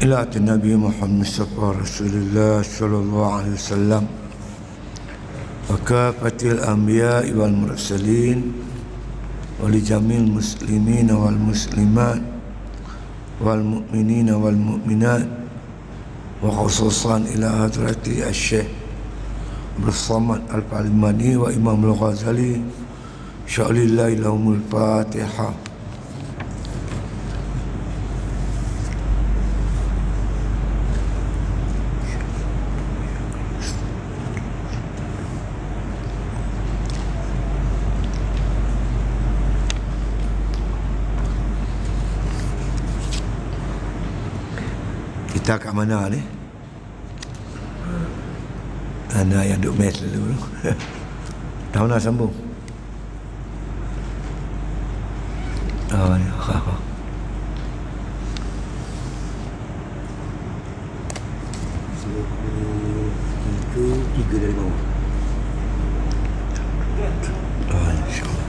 إلى النبي محمد مصطفى رسول الله صلى الله عليه وسلم وكافة الأنبياء والمرسلين ولجميع المسلمين والمسلمات والمؤمنين والمؤمنات وخصوصا إلى حضرة الشيخ بالصمد الفالماني وإمام الغزالي شاء الله لهم الفاتحة. Kita kat mana ni? Anak yang duk mes dulu. Tahu nak sambung? Oh, ni. Tiga dari bawah. Oh, insyaAllah.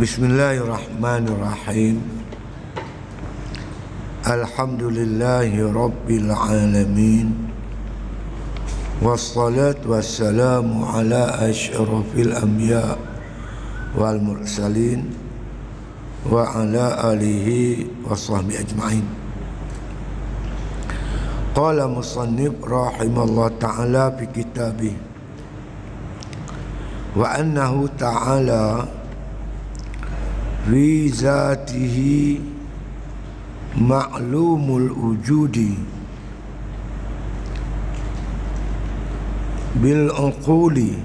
Bismillahirrahmanirrahim. Alhamdulillahi Rabbil Alamin. Wassalatu wassalamu ala asyrafil anbiya wal mursalin wa ala alihi wa sahbihi ajma'in. Qala musannif rahimallahu ta'ala fi kitabih wa annahu ta'ala fi zatihi ma'lumul wujudi bil uquli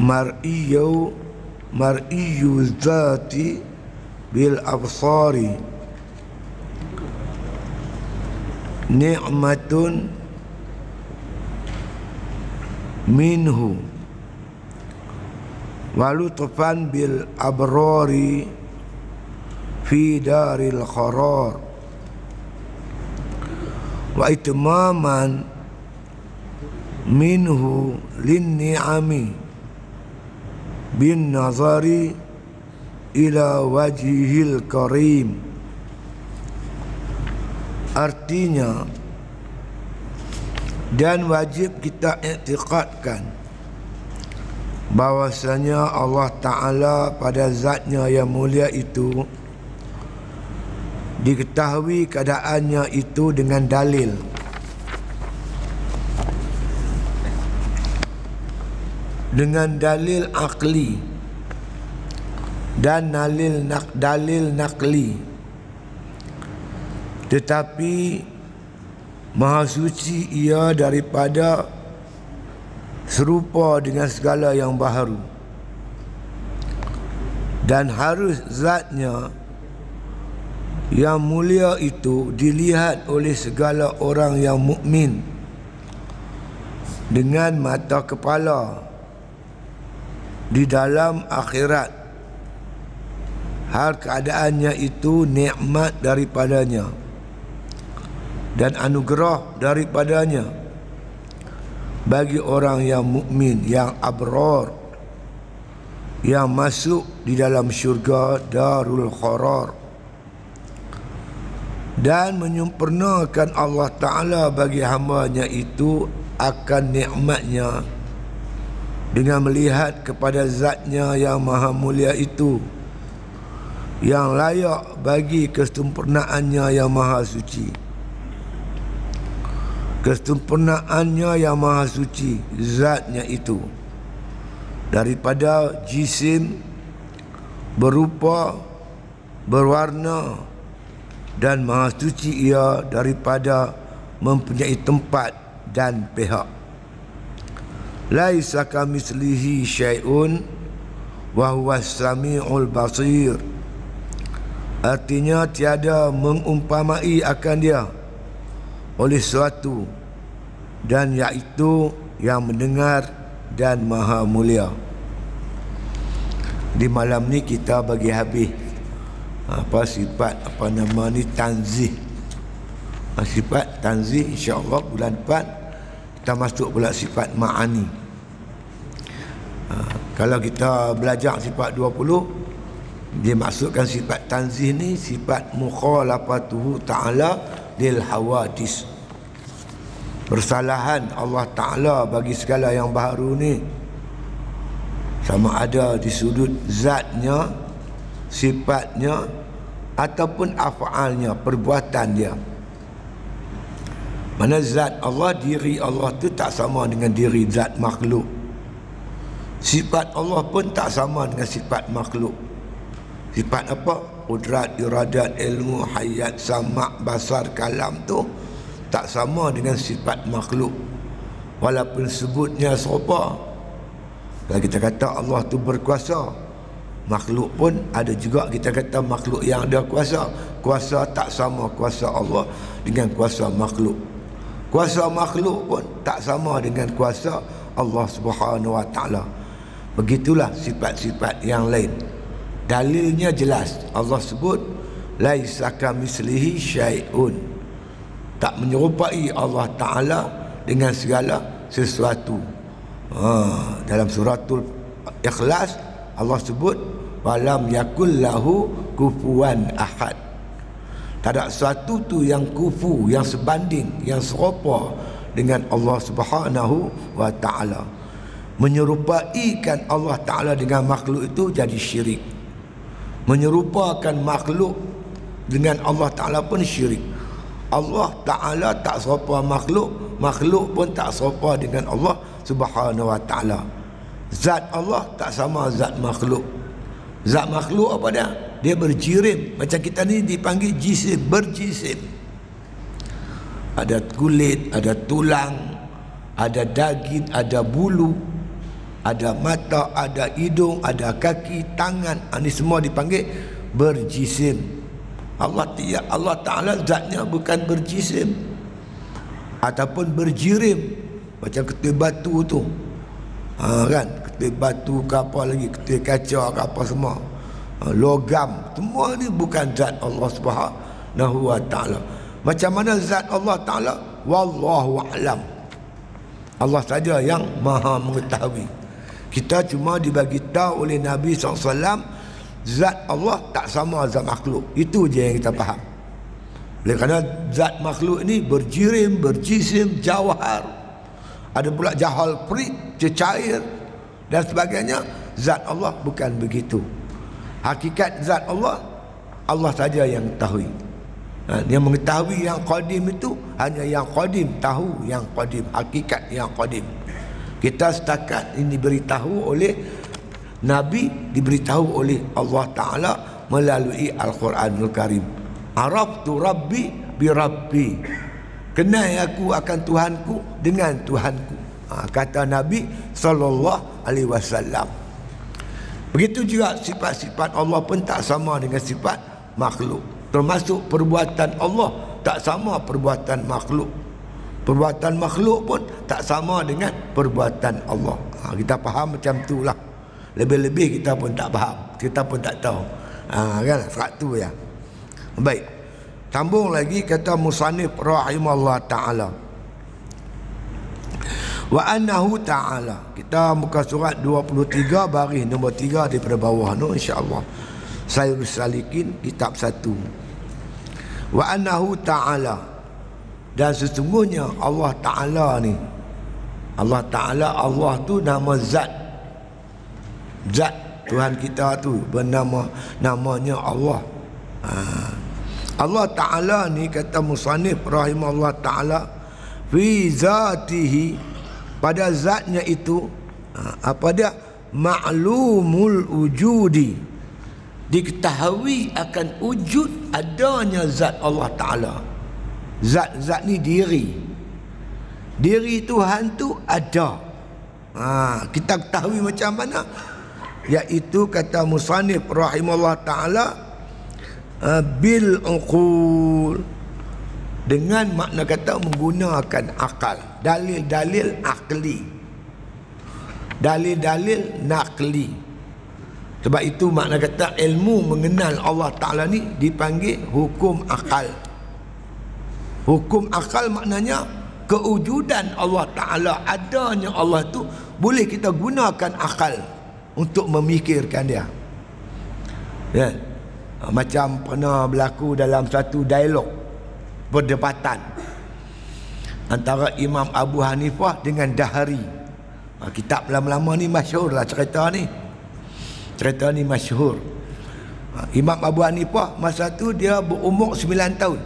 mar'iyyu zati bil absari ni'matun minhu walutfan bil abrari fi daril qarar wa itmaman minhu lin ni'ami bin nazari ila wajhil karim. Artinya, dan wajib kita i'tiqadkan bahwasanya Allah Ta'ala pada zatnya yang mulia itu diketahui keadaannya itu dengan dalil. Dengan dalil akli dan dalil nakli. Tetapi Maha Suci ia daripada serupa dengan segala yang baharu, dan harus zatnya yang mulia itu dilihat oleh segala orang yang mukmin dengan mata kepala di dalam akhirat, hal keadaannya itu nikmat daripadanya dan anugerah daripadanya bagi orang yang mukmin, yang abrar, yang masuk di dalam syurga darul qarar, dan menyempurnakan Allah Ta'ala bagi hambanya itu akan nikmatnya dengan melihat kepada zatnya yang maha mulia itu, yang layak bagi kesempurnaannya yang maha suci. Kesempurnaannya yang maha suci, zatnya itu, daripada jisim, berupa, berwarna, dan maha suci ia daripada mempunyai tempat dan pihak. Laisa kamitslihi syai'un wa huwas samiul basir. Artinya tiada mengumpamai akan dia oleh sesuatu, dan iaitu yang mendengar dan maha mulia. Di malam ni kita bagi habis sifat tanzih. Sifat tanzih, insya-Allah bulan depan kita masuk pula sifat ma'ani. Kalau kita belajar sifat 20, dia maksudkan sifat tanzih ni sifat mukhalafatuhu ta'ala lil hawadis. Persalahan Allah Ta'ala bagi segala yang baharu ni, sama ada di sudut zatnya, sifatnya, ataupun af'alnya, perbuatan dia. Mana zat Allah, diri Allah tu tak sama dengan diri zat makhluk. Sifat Allah pun tak sama dengan sifat makhluk. Sifat apa? Qudrat, iradat, ilmu, hayat, sama', basar, kalam tu tak sama dengan sifat makhluk, walaupun sebutnya serupa. Kalau kita kata Allah tu berkuasa, makhluk pun ada juga kita kata makhluk yang ada kuasa. Kuasa tak sama kuasa Allah dengan kuasa makhluk. Kuasa makhluk pun tak sama dengan kuasa Allah Subhanahu wa taala. Begitulah sifat-sifat yang lain. Dalilnya jelas. Allah sebut laisa kamitslihi syai'un. Tak menyerupai Allah Ta'ala dengan segala sesuatu. Dalam suratul Ikhlas Allah sebut walam yakul lahu kufuwan ahad. Tak ada sesuatu tu yang kufu, yang sebanding, yang serupa dengan Allah Subhanahu wa Ta'ala. Menyerupaikan Allah Ta'ala dengan makhluk itu jadi syirik. Menyerupakan makhluk dengan Allah Ta'ala pun syirik. Allah Ta'ala tak serupa makhluk, makhluk pun tak serupa dengan Allah Subhanahu wa Ta'ala. Zat Allah tak sama zat makhluk. Zat makhluk apa dia? Dia berjirim. Macam kita ni dipanggil jisim, berjisim. Ada kulit, ada tulang, ada daging, ada bulu, ada mata, ada hidung, ada kaki, tangan. Ini semua dipanggil berjisim. Allah Ta'ala zatnya bukan berjisim ataupun berjirim. Macam ketul batu tu, kan, ketul batu ke apa lagi, ketul kaca ke apa semua, logam, semua ni bukan zat Allah Subhanahu wa Ta'ala. Macam mana zat Allah Ta'ala? Wallahu a'lam. Allah saja yang maha mengetahui. Kita cuma dibagi tahu oleh Nabi SAW zat Allah tak sama zat makhluk. Itu je yang kita faham. Oleh kerana zat makhluk ini berjirim, berjisim, jawhar. Ada pula jahal perik, cecair dan sebagainya. Zat Allah bukan begitu. Hakikat zat Allah, Allah saja yang tahu. Yang mengetahui yang qadim itu hanya yang qadim tahu yang qadim, hakikat yang qadim. Kita setakat ini diberitahu oleh Nabi, diberitahu oleh Allah Ta'ala melalui Al-Quranul Karim. Araftu Rabbi bi Rabbi. Kenal aku akan Tuhanku dengan Tuhanku. Kata Nabi Sallallahu Alaihi Wasallam. Begitu juga sifat-sifat Allah pun tak sama dengan sifat makhluk. Termasuk perbuatan Allah tak sama perbuatan makhluk. Perbuatan makhluk pun tak sama dengan perbuatan Allah. Kita faham macam itulah. Lebih-lebih kita pun tak faham, kita pun tak tahu. Kan serat tu ya. Baik. Sambung lagi kata musannif rahimahullah taala. Wa annahu ta'ala. Kita muka surat 23 baris nombor 3 daripada bawah tu insya-Allah. Sayyidus Salikin kitab 1. Wa annahu ta'ala. Dan sesungguhnya Allah Ta'ala ni, Allah Ta'ala, Allah tu nama zat. Zat Tuhan kita tu bernama, namanya Allah. Allah Ta'ala ni kata musannif rahimahullah ta'ala fi zatihi, pada zatnya itu apa dia? Ma'lumul wujudi, diketahui akan wujud adanya zat Allah Ta'ala. Zat-zat ni diri Tuhan tu ada. Kita ketahui macam mana? Iaitu kata musannif rahimahullah ta'ala bil uqul, dengan makna kata menggunakan akal, dalil-dalil akli, dalil-dalil nakli. Sebab itu makna kata ilmu mengenal Allah Ta'ala ni dipanggil hukum akal. Hukum akal maknanya kewujudan Allah Ta'ala, adanya Allah tu boleh kita gunakan akal untuk memikirkan dia. Ya. Macam pernah berlaku dalam satu dialog perdebatan antara Imam Abu Hanifah dengan Dahari. Kitab lama-lama ni masyhur lah cerita ni. Cerita ni masyhur. Imam Abu Hanifah masa tu dia berumur 9 tahun.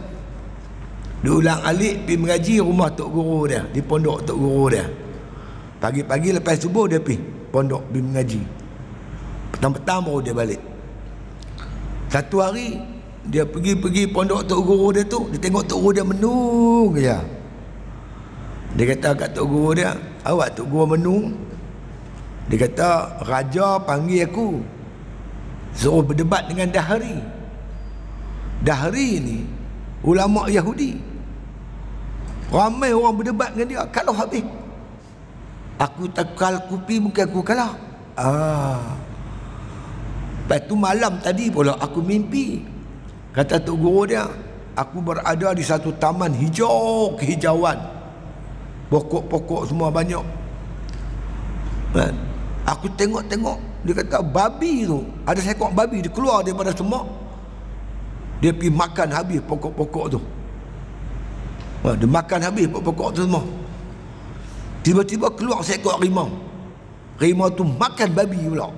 Dia ulang alik pergi mengaji rumah tok guru dia, di pondok tok guru dia. Pagi-pagi lepas subuh dia pergi pondok pergi mengaji. Petang-petang baru dia balik. Satu hari dia pergi pondok tok guru dia tu, dia tengok tok guru dia menung je. Dia kata kat tok guru dia, "Awak tok guru menung?" Dia kata, "Raja panggil aku suruh berdebat dengan Dahari. Dahari ni ulama Yahudi. Ramai orang berdebat dengan dia, kalah habis. Aku takal kupi mungkin aku kalah." Lepas tu malam tadi pula aku mimpi. Kata tok guru dia, "Aku berada di satu taman hijau kehijauan. Pokok-pokok semua banyak. Aku tengok-tengok." Dia kata babi tu, ada seekor babi dia keluar daripada semak. Dia pergi makan habis pokok-pokok tu. Dia makan habis pokok-pokok tu semua. Tiba-tiba keluar seekor rimau. Rimau tu makan babi pula.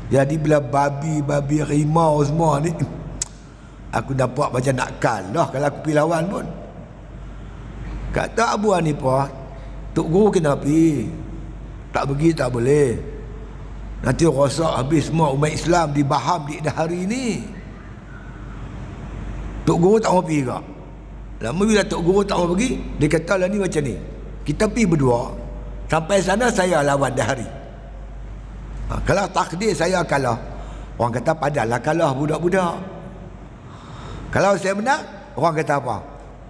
Jadi bila babi rimau semua ni, aku nampak macam nak kalah kalau aku pergi lawan pun. Kata Abu Hanifah, tok guru kena pergi. Tak pergi tak boleh. Nanti rosak habis semua umat Islam di Baham di Dahari ni. Tok guru tak mau pergi kak. Lama bila tok guru tak mau pergi, dia kata lah ni macam ni. Kita pergi berdua, sampai sana saya lawan Dahari. Kalau takdir saya kalah, orang kata padahlah kalah budak-budak. Kalau saya menang, orang kata apa?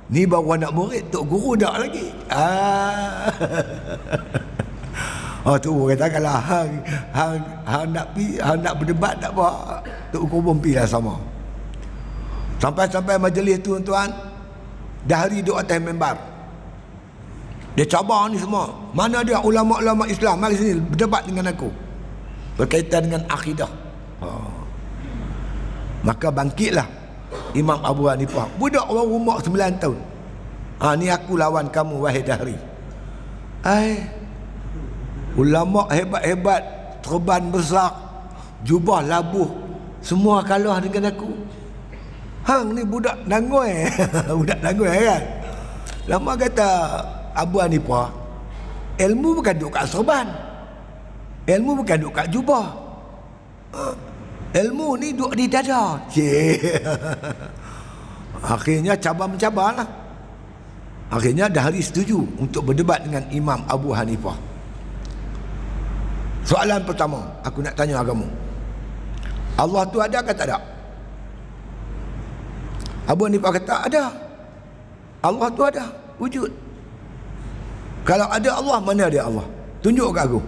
Ni baru anak murid, tok guru dak lagi. Tu kata kalau hang nak berdebat tak apa, tok guru pun pergi lah sama. Sampai majlis tu tuan, Dahari duduk atas mimbar. Dia cabar ni semua. Mana dia ulama-ulama Islam, mari sini berdebat dengan aku berkaitan dengan akidah. Maka bangkitlah Imam Abu Hanifah, budak orang umur 9 tahun. Ni aku lawan kamu wahai Dahri. Ulama hebat-hebat, terban besar, jubah labuh, semua kalah dengan aku. Hang ni budak nangoi. Budak nangoi kan. Lama kata Abu Hanifah, ilmu bukan duduk kat serban. Ilmu bukan duduk kat jubah. Ilmu ni duduk di dada. Akhirnya cabar-mencabar lah. Akhirnya Dahri setuju untuk berdebat dengan Imam Abu Hanifah. Soalan pertama aku nak tanya kamu, Allah tu ada ke tak ada? Abu Hanifah kata ada. Allah tu ada, wujud. Kalau ada Allah, mana dia Allah? Tunjuk kat aku.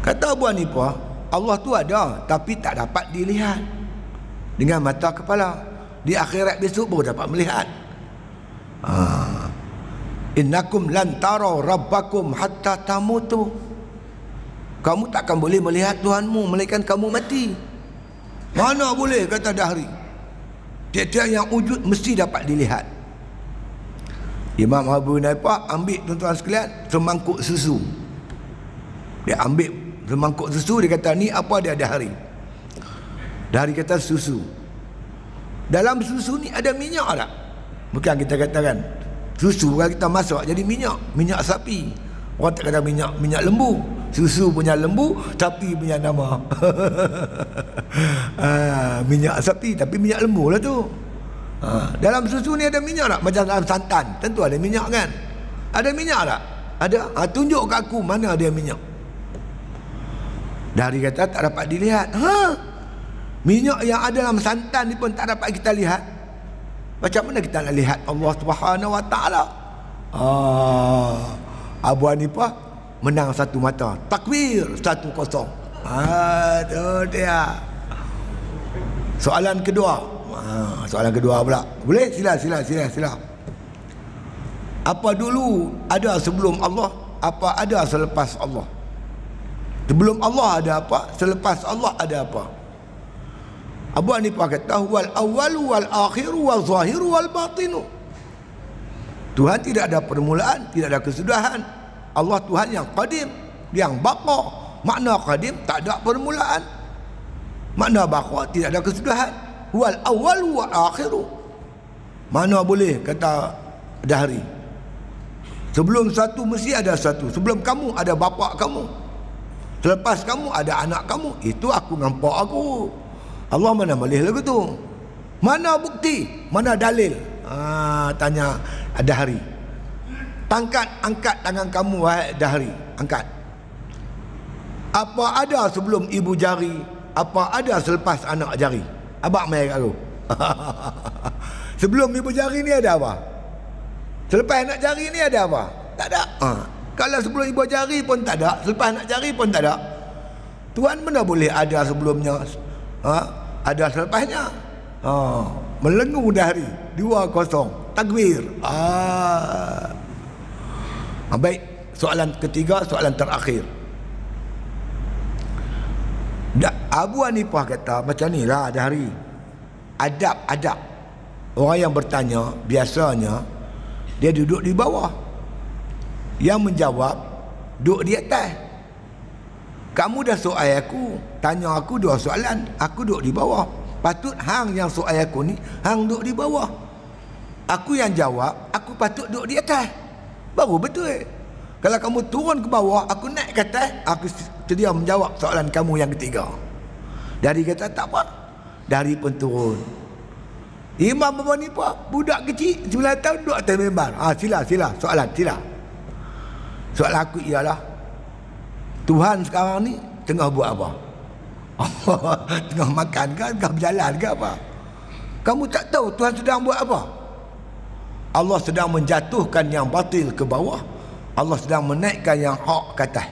Kata Abu Hanifah, Allah tu ada tapi tak dapat dilihat dengan mata kepala. Di akhirat besok baru dapat melihat. Innakum lan taraw rabbakum hatta tamutu. Kamu takkan boleh melihat Tuhanmu melainkan kamu mati. Mana boleh, kata Dahri. Tiap-tiap yang wujud mesti dapat dilihat. Imam Abu Hanifah ambil tuan-tuan sekalian semangkuk susu. Dia ambil semangkuk susu, dia kata ni apa dia Dahri? Dahri kata susu. Dalam susu ni ada minyak tak? Bukan kita katakan susu kalau kita masak jadi minyak sapi. Orang tak kata minyak lembu. Susu punya lembu, sapi punya nama. Minyak sapi tapi minyak lembu lah tu. Dalam susu ni ada minyak tak? Macam dalam santan, tentu ada minyak kan? Ada minyak tak? Ada. Tunjuk kat aku mana dia minyak. Dahri kata tak dapat dilihat. Minyak yang ada dalam santan ni pun tak dapat kita lihat. Macam mana kita nak lihat Allah Subhanahu Wa Taala? Abu Hanifah menang satu mata. Takbir 1-0. Tu dia. Soalan kedua. Soalan kedua pula. Boleh? Sila. Apa dulu ada sebelum Allah? apa ada selepas Allah. Sebelum Allah ada apa, selepas Allah ada apa. Abu Hanifah kata wal awwalu wal akhiru wal zahiru wal batinu. Tuhan tidak ada permulaan, tidak ada kesudahan. Allah Tuhan yang qadim, yang baqa. Makna qadim tak ada permulaan, makna baqa tidak ada kesudahan. Wal awwalu wal akhiru, mana boleh kata dahari. Sebelum satu mesti ada satu. Sebelum kamu ada bapa kamu, selepas kamu ada anak kamu. Itu aku nampak aku. Allah mana boleh lagu tu? Mana bukti? Mana dalil? Tanya dahari. Angkat tangan kamu wahai dahari, angkat. Apa ada sebelum ibu jari? Apa ada selepas anak jari? Abang mai kat aku. Sebelum ibu jari ni ada apa? Selepas anak jari ni ada apa? Tak ada. Kalau sebelum ibu jari pun tak ada, selepas anak jari pun tak ada. Tuhan mana boleh ada sebelumnya, ada selepasnya. Melengu dahari 2-0 takbir. Baik, soalan ketiga, soalan terakhir. Abu Hanifah kata macam ni lah dahari. Adab orang yang bertanya biasanya dia duduk di bawah, yang menjawab duduk di atas. Kamu dah soal aku, tanya aku 2 soalan, aku duduk di bawah. Patut hang yang soal aku ni, hang duduk di bawah. Aku yang jawab, aku patut duduk di atas. Baru betul. Kalau kamu turun ke bawah, aku naik ke atas, aku sedia menjawab soalan kamu yang ketiga. Dari kata tak apa, dari pun turun. Imam Abu Hanifah budak kecil 9 tahun duduk atas mimbar. Sila soalan, sila. Soalan aku ialah, Tuhan sekarang ni tengah buat apa? Tengah makan ke, tengah berjalan ke apa? Kamu tak tahu Tuhan sedang buat apa? Allah sedang menjatuhkan yang batil ke bawah, Allah sedang menaikkan yang hak ke atas.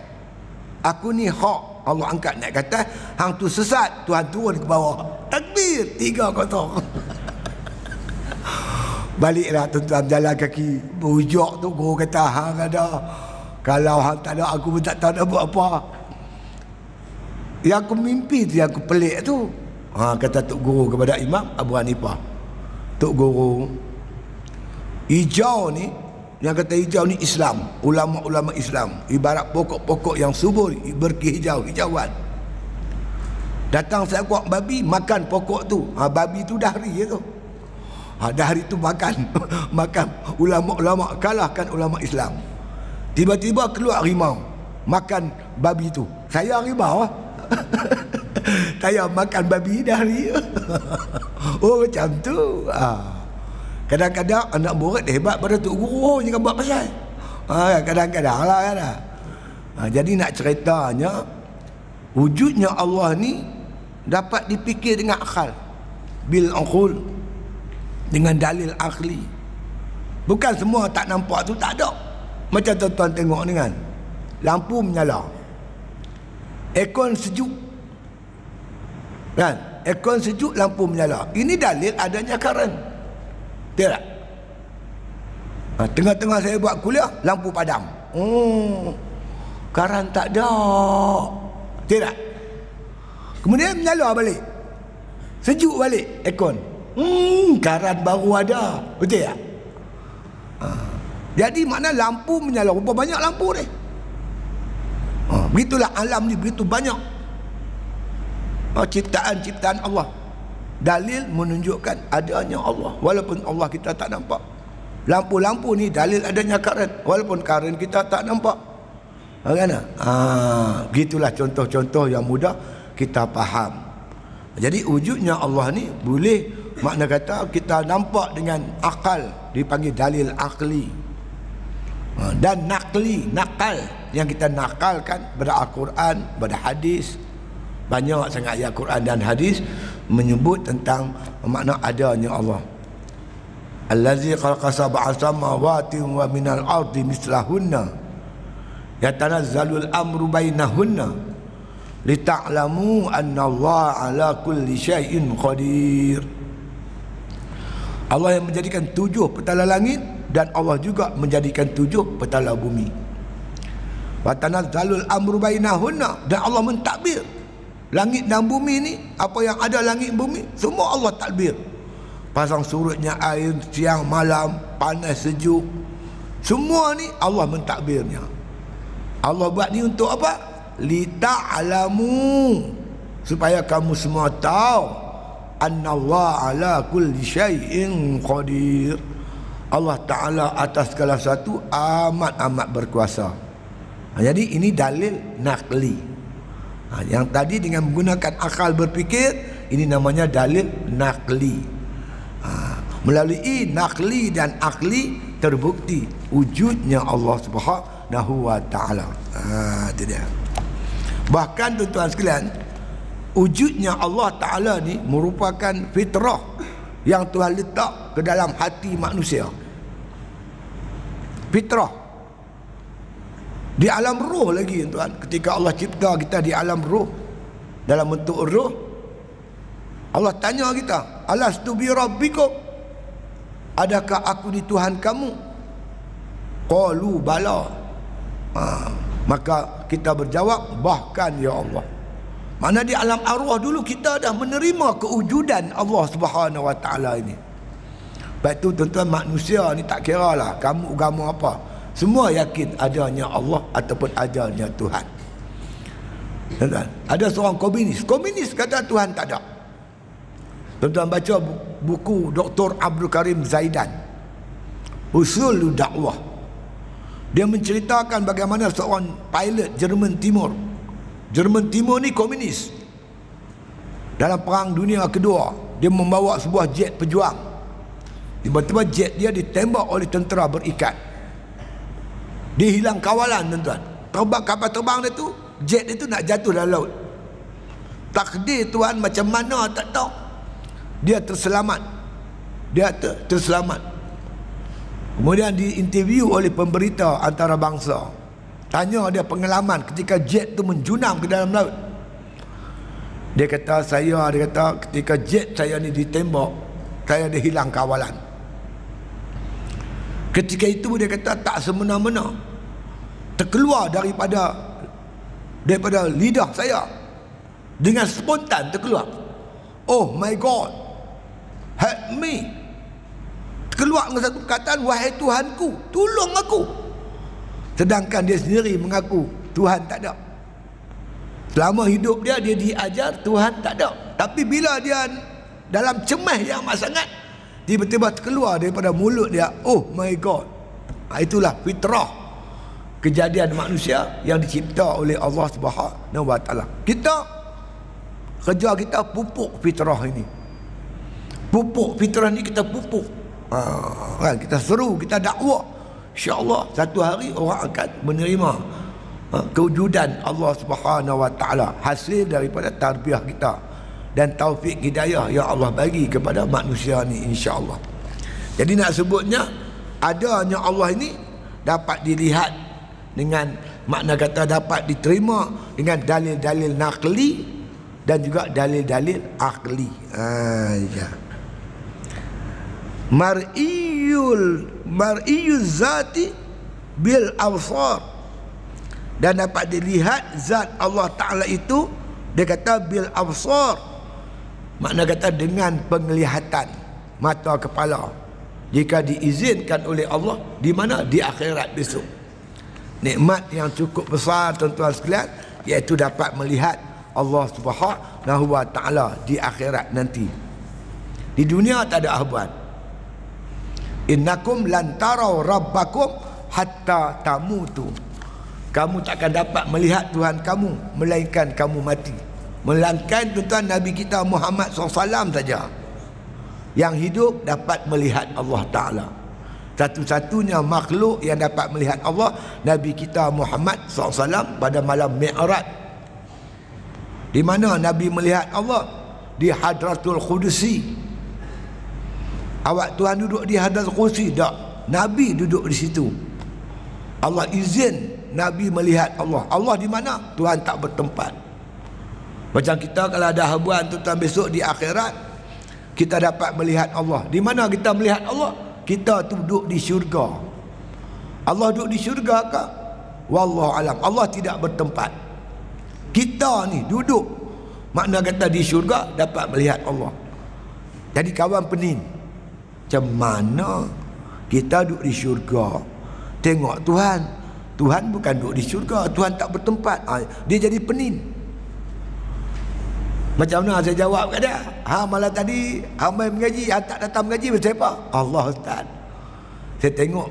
Aku ni hak, Allah angkat naik ke atas. Hang tu sesat, Tuhan turun ke bawah. Takbir 3-0. Baliklah tuan-tuan jalan kaki. Bujuk tu guru kata hang ada. Kalau hang tak ada, aku pun tak tahu nak buat apa. Yang aku mimpi tu, yang aku pelik tu, kata Tok Guru kepada Imam Abu Hanifah, Tok Guru, hijau ni, yang kata hijau ni Islam, ulama-ulama Islam, ibarat pokok-pokok yang subur berkehijau-hijauan. Datang seekor babi makan pokok tu. Babi tu dahari tu. Dahari tu makan makan ulama-ulama, kalahkan ulama Islam. Tiba-tiba keluar rimau makan babi tu. Saya rimau saya makan babi dahari. Oh macam tu. Kadang-kadang anak murid hebat pada Tok Guru jangan buat pasal. Kadang-kadang lah kan. Jadi nak ceritanya, wujudnya Allah ni dapat dipikir dengan akal, bil aqul, dengan dalil akli. Bukan semua tak nampak tu tak ada. Macam tuan-tuan tengok ni kan, lampu menyala, aircon sejuk kan, aircon sejuk, lampu menyala. Ini dalil adanya karen. Tidak? Tengah-tengah saya buat kuliah, lampu padam. Karen tak ada. Tidak? Kemudian menyala balik, sejuk balik aircon. Karen baru ada. Betul tak? Jadi makna lampu menyala. Berapa banyak lampu ni? Begitulah alam ni, begitu banyak ciptaan-ciptaan Allah. Dalil menunjukkan adanya Allah, walaupun Allah kita tak nampak. Lampu-lampu ni dalil adanya karen, walaupun karen kita tak nampak. Kan? Begitulah contoh-contoh yang mudah kita faham. Jadi wujudnya Allah ni boleh, makna kata kita nampak dengan akal, dipanggil dalil akli. Dan nakli, nakal, yang kita nakalkan pada Al-Quran, pada hadis. Banyak sangat ayat Quran dan hadis menyebut tentang makna adanya Allah. Allazi khalaqa sab'a samawati wa minal ardi mislahunna yatanazzalul amru bainahunna lita'lamu anna Allah ala kulli syai'in qadir. Allah yang menjadikan 7 petala langit, dan Allah juga menjadikan 7 petala bumi. Wa tanazzalul amru bainahunna, dan Allah mentadbir langit dan bumi ni, apa yang ada langit bumi semua Allah tadbir. Pasang surutnya air, siang malam, panas sejuk, semua ni Allah mentadbirnya. Allah buat ni untuk apa? Lita'lamu, supaya kamu semua tahu annallaha ala kulli syai'in qadir. Allah Ta'ala atas segala sesuatu amat berkuasa. Jadi ini dalil naqli. Yang tadi dengan menggunakan akal berfikir, ini namanya dalil naqli. Melalui naqli dan akli terbukti wujudnya Allah Subhanahu wa Ta'ala. Itu dia. Bahkan tuan-tuan sekalian, wujudnya Allah Ta'ala ni merupakan fitrah yang Tuhan letak ke dalam hati manusia. Fitrah di alam roh lagi, tuan. Ketika Allah cipta kita di alam roh, dalam bentuk roh, Allah tanya kita, alastu bi rabbikum, adakah aku ni Tuhan kamu? Qalu bala. Maka kita berjawab, bahkan ya Allah. Mana di alam arwah dulu kita dah menerima kewujudan Allah Subhanahu wa Ta'ala ini. Baik tu tuan-tuan, manusia ni tak kira lah kamu agama apa, semua yakin adanya Allah ataupun adanya Tuhan. Tuan-tuan, ada seorang komunis kata Tuhan tak ada. Tuan-tuan baca buku Dr. Abdul Karim Zaidan, Usul Dakwah. Dia menceritakan bagaimana seorang pilot Jerman Timur. Jerman Timur ni komunis. Dalam Perang Dunia Kedua, dia membawa sebuah jet pejuang. Tiba-tiba jet dia ditembak oleh tentera berikat. Dia hilang kawalan, tuan-tuan. Kapal terbang dia tu, jet dia tu nak jatuh dalam laut. Takdir Tuhan macam mana tak tahu. Dia terselamat. Terselamat. Kemudian diinterview oleh pemberita antarabangsa. Tanya dia pengalaman ketika jet tu menjunam ke dalam laut. Dia kata ketika jet saya ni ditembak, saya dah hilang kawalan. Ketika itu dia kata tak semena-mena terkeluar daripada lidah saya, dengan spontan terkeluar, oh my God, help me. Keluar dengan satu perkataan, wahai Tuhanku, tolong aku. Sedangkan dia sendiri mengaku Tuhan tak ada. Selama hidup dia diajar Tuhan tak ada. Tapi bila dia dalam cemas yang amat sangat, tiba-tiba terkeluar daripada mulut dia, oh my God. Itulah fitrah kejadian manusia yang dicipta oleh Allah Subhanahu wa Ta'ala. Kerja kita pupuk fitrah ini. Pupuk fitrah ni kita pupuk. Kita seru, kita dakwah. InsyaAllah satu hari orang akan menerima kewujudan Allah Subhanahu wa Ta'ala, hasil daripada tarbiyah kita dan taufik hidayah yang Allah bagi kepada manusia ni, insya-Allah. Jadi nak sebutnya adanya Allah ini dapat dilihat dengan makna kata dapat diterima dengan dalil-dalil naqli dan juga dalil-dalil akli. Ya. Mar'iyul zati bil absar, dan dapat dilihat zat Allah Ta'ala itu, dia kata bil absar, makna kata dengan penglihatan mata kepala, jika diizinkan oleh Allah. Di mana? Di akhirat besok. Nikmat yang cukup besar tuan-tuan sekalian, iaitu dapat melihat Allah Subhanahu wa Ta'ala di akhirat nanti. Di dunia tak ada ahuan. Innakum lan tarau rabbakum hatta tamutu. Kamu takkan dapat melihat Tuhan kamu melainkan kamu mati. Melainkan tuan-tuan Nabi kita Muhammad SAW saja yang hidup dapat melihat Allah Ta'ala. Satu-satunya makhluk yang dapat melihat Allah, Nabi kita Muhammad SAW pada malam Mi'raj. Di mana Nabi melihat Allah? Di Hadratul Qudusi. Awak Tuhan duduk di Hadratul Qudusi? Tak. Nabi duduk di situ. Allah izin Nabi melihat Allah. Allah di mana? Tuhan tak bertempat. Macam kita kalau ada habuan tuan besok di akhirat, kita dapat melihat Allah. Di mana kita melihat Allah? Kita tu duduk di syurga. Allah duduk di syurga ke? wallahu alam. Allah tidak bertempat. Kita ni duduk, makna kata di syurga dapat melihat Allah. Jadi kawan pening, macam mana kita duduk di syurga tengok Tuhan? Tuhan bukan duduk di syurga, Tuhan tak bertempat. Dia jadi pening. Macam mana saya jawab kat dia? Malam tadi hamba mengaji, tak datang mengaji pasal apa? Allah Ustaz, saya tengok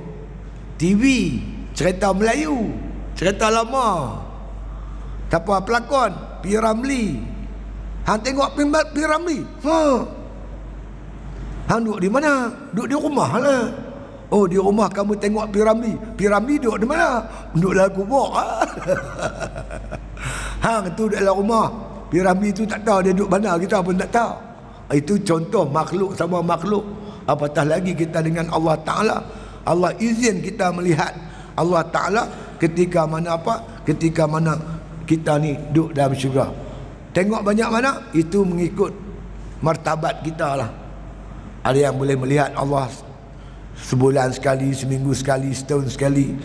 TV cerita Melayu, cerita lama. Siapa pelakon? P. Ramlee. Hang tengok P. Ramlee. Hang duduk di mana? Duduk di rumah lah. Oh, di rumah kamu tengok P. Ramlee. P. Ramlee duduk di mana? Duduk dalam kubur. Hang tu dalam rumah. P. Ramlee tu tak tahu dia duduk mana, kita pun tak tahu. Itu contoh makhluk sama makhluk. Apatah lagi kita dengan Allah Ta'ala. Allah izin kita melihat Allah Ta'ala ketika mana apa? Ketika mana kita ni duduk dalam syurga. Tengok banyak mana? Itu mengikut martabat kita lah. Ada yang boleh melihat Allah sebulan sekali, seminggu sekali, setahun sekali.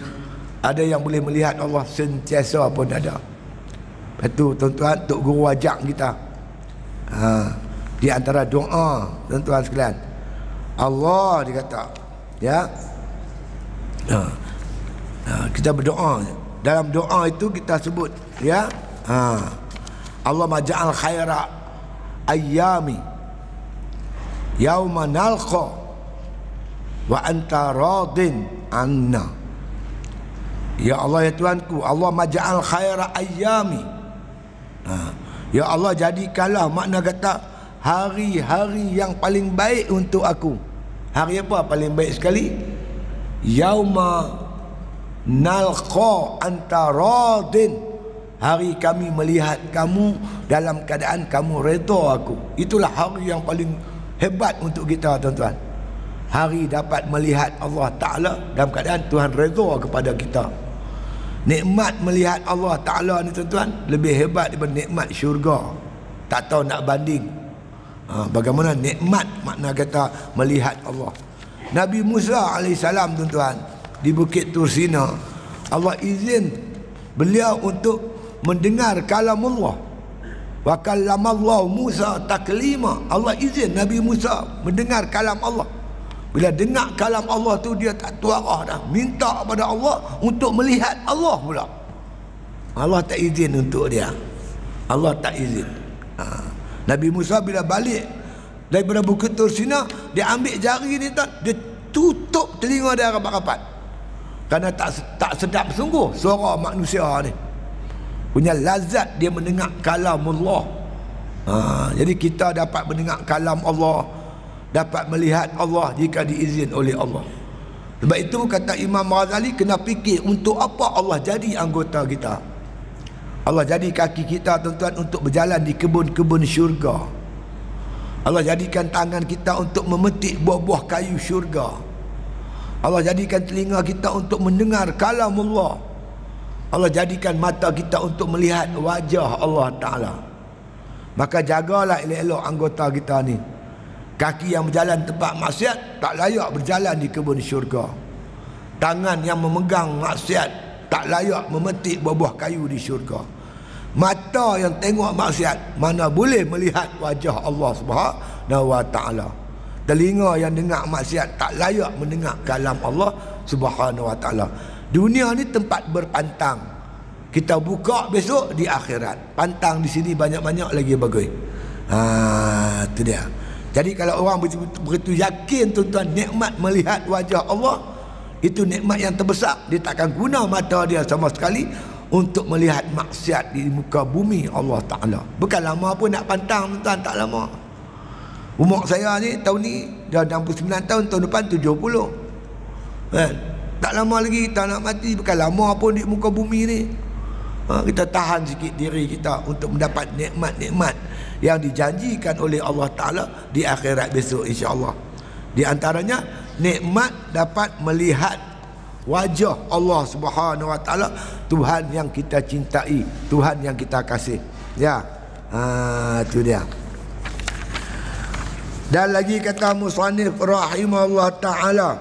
Ada yang boleh melihat Allah sentiasa pun ada. Lepas tu tuan-tuan, Tok Guru ajak kita, di antara doa tuan-tuan sekalian, Allah dia kata, ya, kita berdoa. Dalam doa itu kita sebut, ya, Allah maja'al khaira ayyami yauma nalqa wa anta radin anna. Ya Allah, ya Tuhanku, Allah maja'al khaira ayyami. Ya Allah, jadikanlah, makna kata hari-hari yang paling baik untuk aku. Hari apa paling baik sekali? Yauma nalqa anta radin. Hari kami melihat kamu dalam keadaan kamu redha aku. Itulah hari yang paling hebat untuk kita, tuan-tuan. Hari dapat melihat Allah Ta'ala dalam keadaan Tuhan redha kepada kita. Nikmat melihat Allah Ta'ala ni, tuan-tuan, lebih hebat daripada nikmat syurga. Tak tahu nak banding. Bagaimana nikmat makna kata melihat Allah. Nabi Musa AS, tuan-tuan, di Bukit Tursina, Allah izin beliau untuk mendengar kalam Allah. Wa kallamallahu Musa taklima. Allah izin Nabi Musa mendengar kalam Allah. Bila dengar kalam Allah tu, dia tak tuarah dah, minta kepada Allah untuk melihat Allah pula. Allah tak izin untuk dia. Allah tak izin. Nabi Musa bila balik daripada Bukit Tursina, dia ambil jari ni, dia tutup telinga dia rapat-rapat. Kerana tak sedap sungguh suara manusia ni. Punya lazat dia mendengar kalam Allah. Jadi kita dapat mendengar kalam Allah, dapat melihat Allah jika diizin oleh Allah. Sebab itu kata Imam Ghazali, kena fikir untuk apa Allah jadi anggota kita. Allah jadi kaki kita, tuan-tuan, untuk berjalan di kebun-kebun syurga. Allah jadikan tangan kita untuk memetik buah-buah kayu syurga. Allah jadikan telinga kita untuk mendengar kalam Allah. Allah jadikan mata kita untuk melihat wajah Allah Ta'ala. Maka jagalah elok-elok anggota kita ni. Kaki yang berjalan tempat maksiat tak layak berjalan di kebun syurga. Tangan yang memegang maksiat tak layak memetik buah-buah kayu di syurga. Mata yang tengok maksiat mana boleh melihat wajah Allah Subhanahu wa Ta'ala. Telinga yang dengar maksiat tak layak mendengar kalam Allah Subhanahu wa Ta'ala. Dunia ni tempat berpantang. Kita buka besok di akhirat. Pantang di sini banyak-banyak lagi bagus. Itu dia. Jadi kalau orang begitu yakin, tuan-tuan, nikmat melihat wajah Allah, itu nikmat yang terbesar. Dia takkan guna mata dia sama sekali untuk melihat maksiat di muka bumi Allah Ta'ala. Bukan lama pun nak pantang, tuan-tuan, tak lama. Umur saya ni tahun ni dah 69 tahun, tahun depan 70. Kan? Tak lama lagi kita nak mati. Bukan lama pun di muka bumi ni. Kita tahan sikit diri kita untuk mendapat nikmat-nikmat yang dijanjikan oleh Allah Ta'ala di akhirat besok, insya-Allah. Di antaranya nikmat dapat melihat wajah Allah Subhanahu wa Ta'ala, Tuhan yang kita cintai, Tuhan yang kita kasih. Ya. Itu dia. Dan lagi kata musannif rahimahullah ta'ala,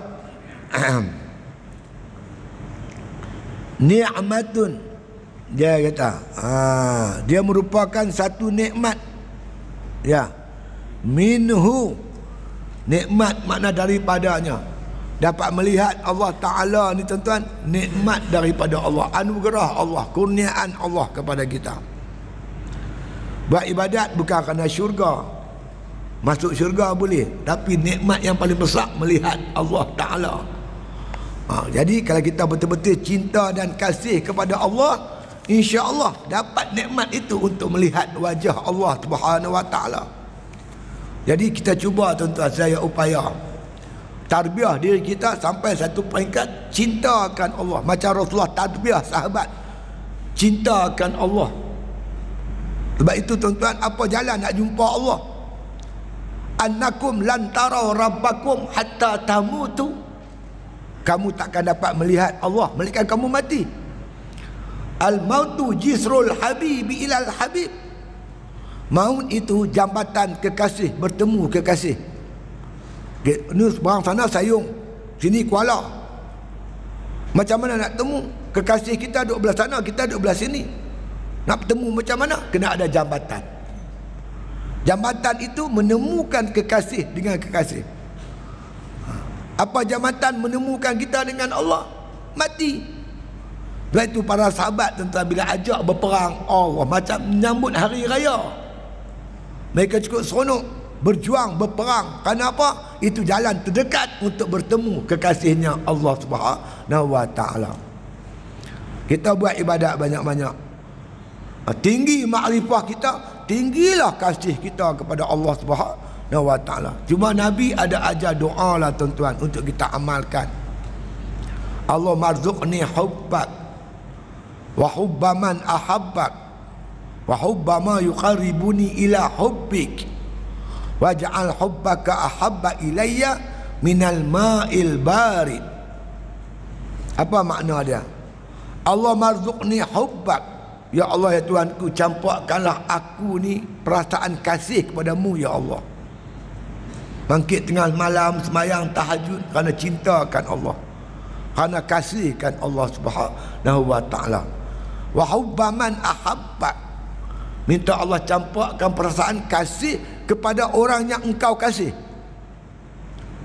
ni'matun, dia kata dia merupakan satu nikmat. Ya, minhu, nikmat makna daripadanya. Dapat melihat Allah Ta'ala ni tuan-tuan, nikmat daripada Allah, anugerah Allah, kurniaan Allah kepada kita. Buat ibadat bukan kerana syurga, masuk syurga boleh, tapi nikmat yang paling besar melihat Allah Ta'ala. Jadi kalau kita betul-betul cinta dan kasih kepada Allah, insya-Allah dapat nikmat itu untuk melihat wajah Allah Subhanahu Wa Ta'ala. Jadi kita cuba tuan-tuan, saya upaya tarbiyah diri kita sampai satu peringkat cintakan Allah, macam Rasulullah tarbiyah sahabat cintakan Allah. Sebab itu tuan-tuan, apa jalan nak jumpa Allah? Annakum lan tarau rabbakum hatta tamutu. Kamu takkan dapat melihat Allah melainkan kamu mati. Al-mautu jisrul habibi ilal habib. Maut itu jambatan kekasih bertemu kekasih. Ni seberang sana Sayung, sini Kuala. Macam mana nak temu? Kekasih kita duduk belah sana, kita duduk belah sini. Nak bertemu macam mana? Kena ada jambatan. Jambatan itu menemukan kekasih dengan kekasih. Apa jambatan menemukan kita dengan Allah? Mati. Sebab itu para sahabat tuan-tuan bila ajak berperang Allah macam menyambut hari raya, mereka cukup seronok berjuang berperang. Kerana apa? Itu jalan terdekat untuk bertemu kekasihnya Allah Subhanahu Wa Ta'ala. Kita buat ibadat banyak-banyak, tinggi makrifah kita, tinggilah kasih kita kepada Allah Subhanahu Wa Ta'ala. Cuma Nabi ada ajar doa lah tuan-tuan untuk kita amalkan. Allah marzuqni hubbak wa hubba man ahabbak wa hubba ma yuqarribuni ila hubbik waj'al hubbaka ahabba ilayya minal ma'il barid. Apa makna dia? Allah marzuqni hubbak, ya Allah ya Tuhanku, campakkanlah aku ni perasaan kasih kepadamu ya Allah. Bangkit tengah malam sembahyang tahajud kerana cintakan Allah, kerana kasihkan Allah Subhanahu Wa Ta'ala. Wa hubba man ahabbak, minta Allah campakkan perasaan kasih kepada orang yang engkau kasih.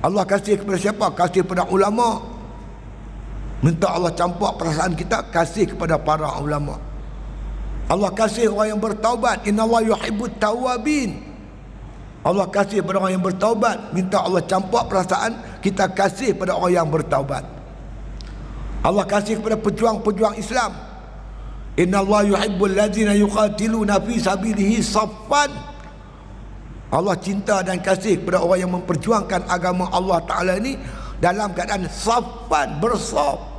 Allah kasih kepada siapa? Kasih kepada ulama. Minta Allah campak perasaan kita kasih kepada para ulama. Allah kasih orang yang bertaubat, innallaha yuhibbut tawwabin. Allah kasih kepada orang yang bertaubat, minta Allah campak perasaan kita kasih pada orang yang bertaubat. Allah kasih kepada pejuang-pejuang Islam, innallaha yuhibbul ladzina yuqatiluna fi sabilihi saffan. Allah cinta dan kasih kepada orang yang memperjuangkan agama Allah Ta'ala ini dalam keadaan saffan, bersaf.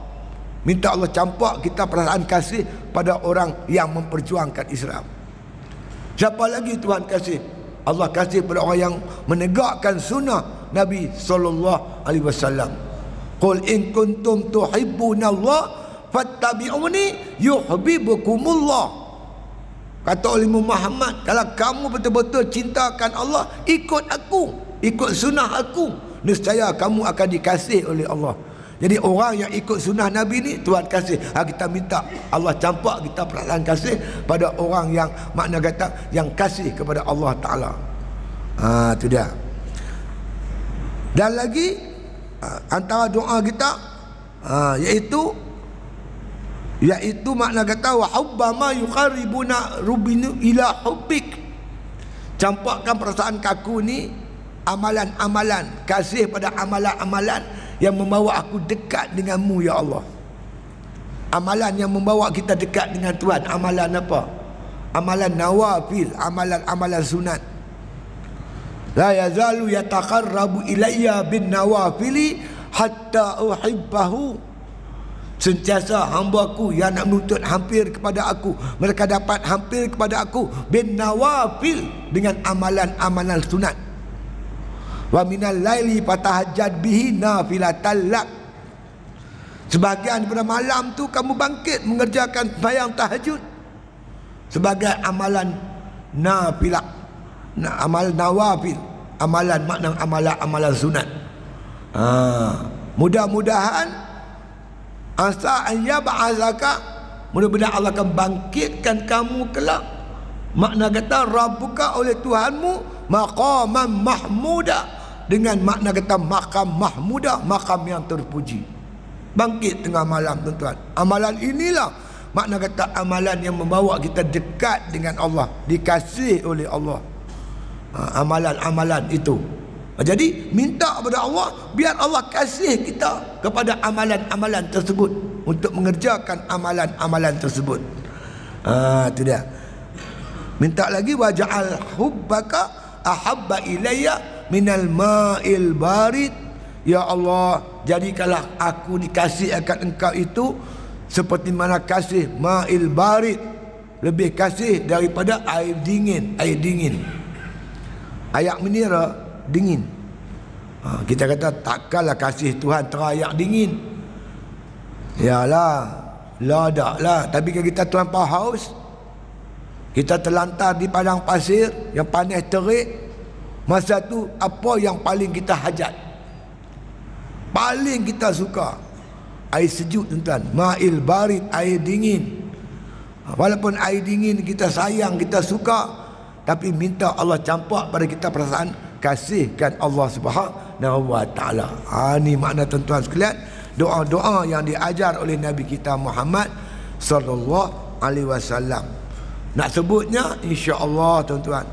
Minta Allah campak kita perasaan kasih pada orang yang memperjuangkan Islam. Siapa lagi Tuhan kasih? Allah kasih pada orang yang menegakkan sunnah Nabi SAW. Qul in kuntum tuhibbunallah fattabi'uni yuhibbukumullah. Kata oleh Muhammad, kalau kamu betul-betul cintakan Allah, ikut aku, ikut sunnah aku, nescaya kamu akan dikasih oleh Allah. Jadi orang yang ikut sunnah Nabi ni Tuhan kasih. Kita minta Allah campak kita perasaan kasih pada orang yang makna kata yang kasih kepada Allah Ta'ala. Itu dia. Dan lagi antara doa kita iaitu makna kata wa hubba ma yuqarribuna rubinu ila hubbik. Campakkan perasaan kaku ni amalan-amalan, kasih pada amalan-amalan yang membawa aku dekat denganmu ya Allah. Amalan yang membawa kita dekat dengan Tuhan. Amalan apa? Amalan nawafil, amalan-amalan sunat. La yazalu yataqarrabu ilayya bin nawafili hatta uhibbahu. Sentiasa hamba-Ku yang nak menuntut hampir kepada aku, mereka dapat hampir kepada aku bin nawafil, dengan amalan-amalan sunat. Wa minal laili fatahajjad bihi nafilatan lak. Sebahagian daripada malam tu kamu bangkit mengerjakan sembahyang tahajud sebagai amalan nafilah, amal nawafil, amalan makna amalan sunat. Mudah-mudahan asa an yab'atsaka, mudah-mudahan Allah akan bangkitkan kamu kelak. Makna kata rabbuka, oleh Tuhanmu, maqaman mahmuda, dengan makna kata makam mahmuda, makam yang terpuji. Bangkit tengah malam, tuan-tuan. Amalan inilah makna kata amalan yang membawa kita dekat dengan Allah, dikasih oleh Allah. Amalan-amalan itu. Jadi minta kepada Allah biar Allah kasih kita kepada amalan-amalan tersebut, untuk mengerjakan amalan-amalan tersebut. Itu dia. Minta lagi, waja'al hubbaka ahabba ilayya minal ma'il barid. Ya Allah, jadikanlah aku dikasih akan engkau itu seperti mana kasih ma'il barid, lebih kasih daripada air dingin. Air dingin, air mineral dingin. Kita kata takkanlah kasih Tuhan terayak dingin. Yalah, ladak lah. Tapi kalau kita terlampau haus, kita terlantar di padang pasir yang panas terik, masa tu apa yang paling kita hajat, paling kita suka? Air sejuk, tuan-tuan. Ma'il barid, air dingin. Walaupun air dingin kita sayang, kita suka, tapi minta Allah campak pada kita perasaan kasihkan Allah Subhanahu wa taala. Ni makna, tuan-tuan sekalian, doa-doa yang diajar oleh Nabi kita Muhammad sallallahu alaihi wasallam. Nak sebutnya insya-Allah, tuan-tuan.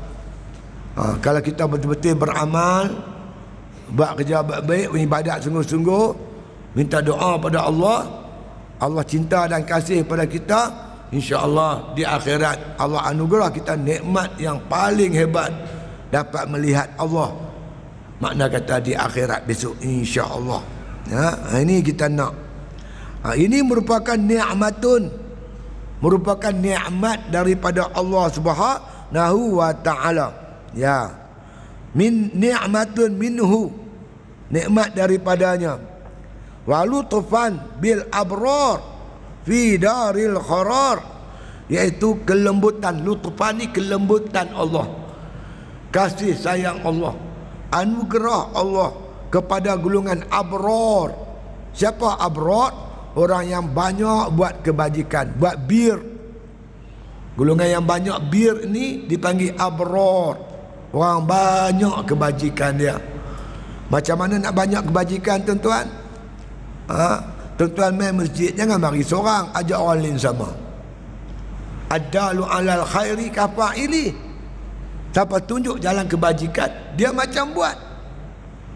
Kalau kita betul-betul beramal, buat kerja baik, beribadat sungguh-sungguh, minta doa pada Allah, Allah cinta dan kasih pada kita, insya-Allah di akhirat Allah anugerah kita nikmat yang paling hebat, dapat melihat Allah. Makna kata di akhirat besok, insya-Allah. Ini kita nak. Ini merupakan nikmatun, merupakan nikmat daripada Allah Subhanahu wa taala. Ya. Min ni'matun minhu, nikmat daripadanya. Wa lutfan bil abrar fi daril qarar, iaitu kelembutan. Lutfan ni kelembutan Allah, kasih sayang Allah, anugerah Allah kepada golongan abrar. Siapa abrar? Orang yang banyak buat kebajikan, buat bir. Golongan yang banyak bir ni dipanggil abrar. Orang banyak kebajikan dia. Macam mana nak banyak kebajikan, tuan-tuan? Tuan-tuan main masjid, jangan mari seorang, ajak orang lain sama. Ad-dalu alal khairi kafa'ili. Siapa tunjuk jalan kebajikan, dia macam buat.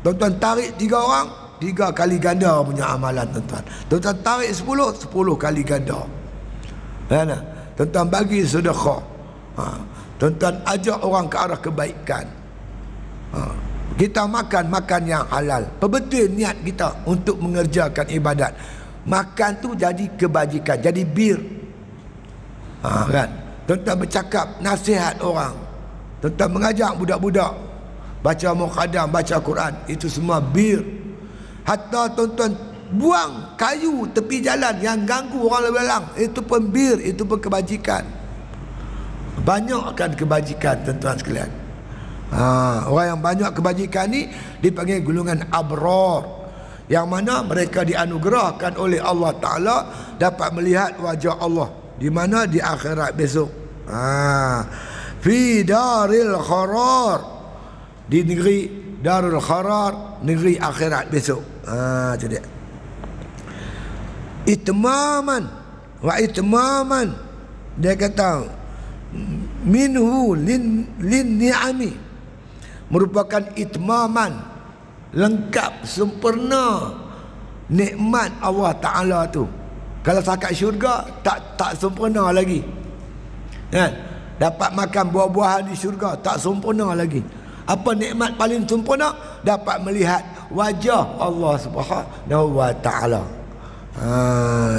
Tuan-tuan tarik 3 orang, 3 kali ganda punya amalan, tuan-tuan. Tuan-tuan tarik 10, 10 kali ganda. Tuan-tuan bagi sedekah, tuan-tuan ajak orang ke arah kebaikan. Kita makan yang halal, betul niat kita untuk mengerjakan ibadat. Makan tu jadi kebajikan, jadi bir. Kan? Tuan-tuan bercakap, nasihat orang, tuan-tuan mengajak budak-budak baca muqaddam, baca Quran, itu semua bir. Hatta tuan-tuan buang kayu tepi jalan yang ganggu orang lalu lalang, itu pun bir, itu pun kebajikan. Banyakkan kebajikan, tuan-tuan sekalian. Orang yang banyak kebajikan ni dipanggil golongan abrar, yang mana mereka dianugerahkan oleh Allah Ta'ala dapat melihat wajah Allah di mana di akhirat besok. Fi daril qarar, di negeri darul qarar, negeri akhirat besok. Itu dia. Itmaman wa itmaman, dia kata minhu lin ni'ami, merupakan itmaman, lengkap, sempurna nikmat Allah Ta'ala tu. Kalau sakat syurga tak sempurna lagi, kan? Dapat makan buah-buahan di syurga tak sempurna lagi. Apa nikmat paling sempurna? Dapat melihat wajah Allah Subhanahu wa Ta'ala.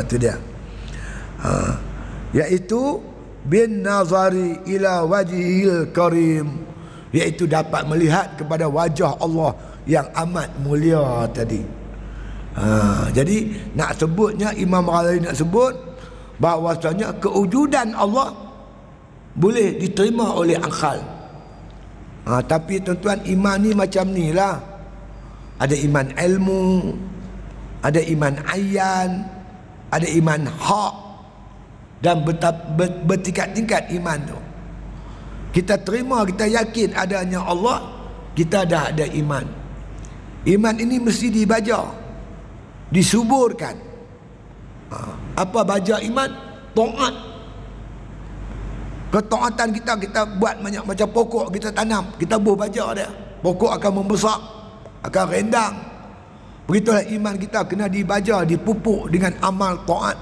Itu dia. Iaitu bin nazari ila wajhil karim, iaitu dapat melihat kepada wajah Allah yang amat mulia tadi. Jadi nak sebutnya, Imam Ghazali nak sebut bahawasanya kewujudan Allah boleh diterima oleh akal. Tapi tuan-tuan, iman ni macam ni lah. Ada iman ilmu, ada iman ayan, ada iman hak dan bertingkat-tingkat iman tu. Kita terima, kita yakin adanya Allah, kita dah ada iman. Iman ini mesti dibaca, disuburkan. Apa baca iman? Taat. Ketaatan kita buat banyak, macam pokok kita tanam, kita buah baca dia, pokok akan membesar, akan rendang. Begitulah iman kita kena dibaca, dipupuk dengan amal taat.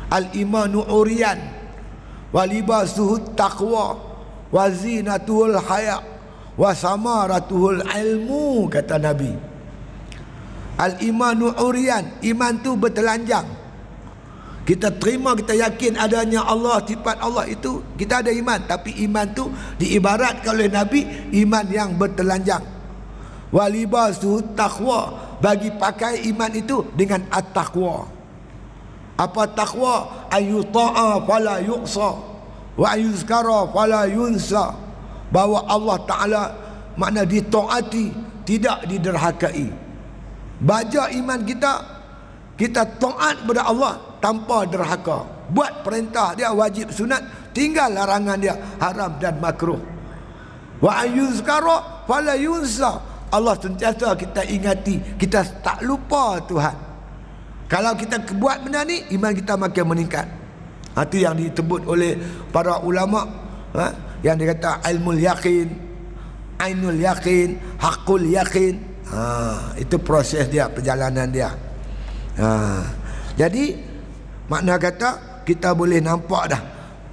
Al-imanu uriyan wa libasuhu taqwa wa zinatul haya wa samaratuhul ilmu, kata Nabi. Al-imanu uriyan, iman tu bertelanjang. Kita terima, kita yakin adanya Allah, sifat Allah itu, kita ada iman. Tapi iman tu diibaratkan oleh Nabi iman yang bertelanjang. Walibasu taqwa, bagi pakai iman itu dengan at-taqwa. Apa taqwa? Ayuta'a fala yuqsa wa ayuzkara fala yunsa. Bahawa Allah Ta'ala makna ditaati, tidak diderhakai. Baca iman kita taat kepada Allah tanpa derhaka. Buat perintah dia wajib sunat, tinggal larangan dia haram dan makruh. Wa ayuzkara fala yunsa. Allah sentiasa kita ingati, kita tak lupa Tuhan. Kalau kita buat benda ni, iman kita makin meningkat. Itu yang disebut oleh para ulama, yang dia kata ilmul yakin, ainul yakin, hakul yakin. Itu proses dia, perjalanan dia. Jadi makna kata kita boleh nampak dah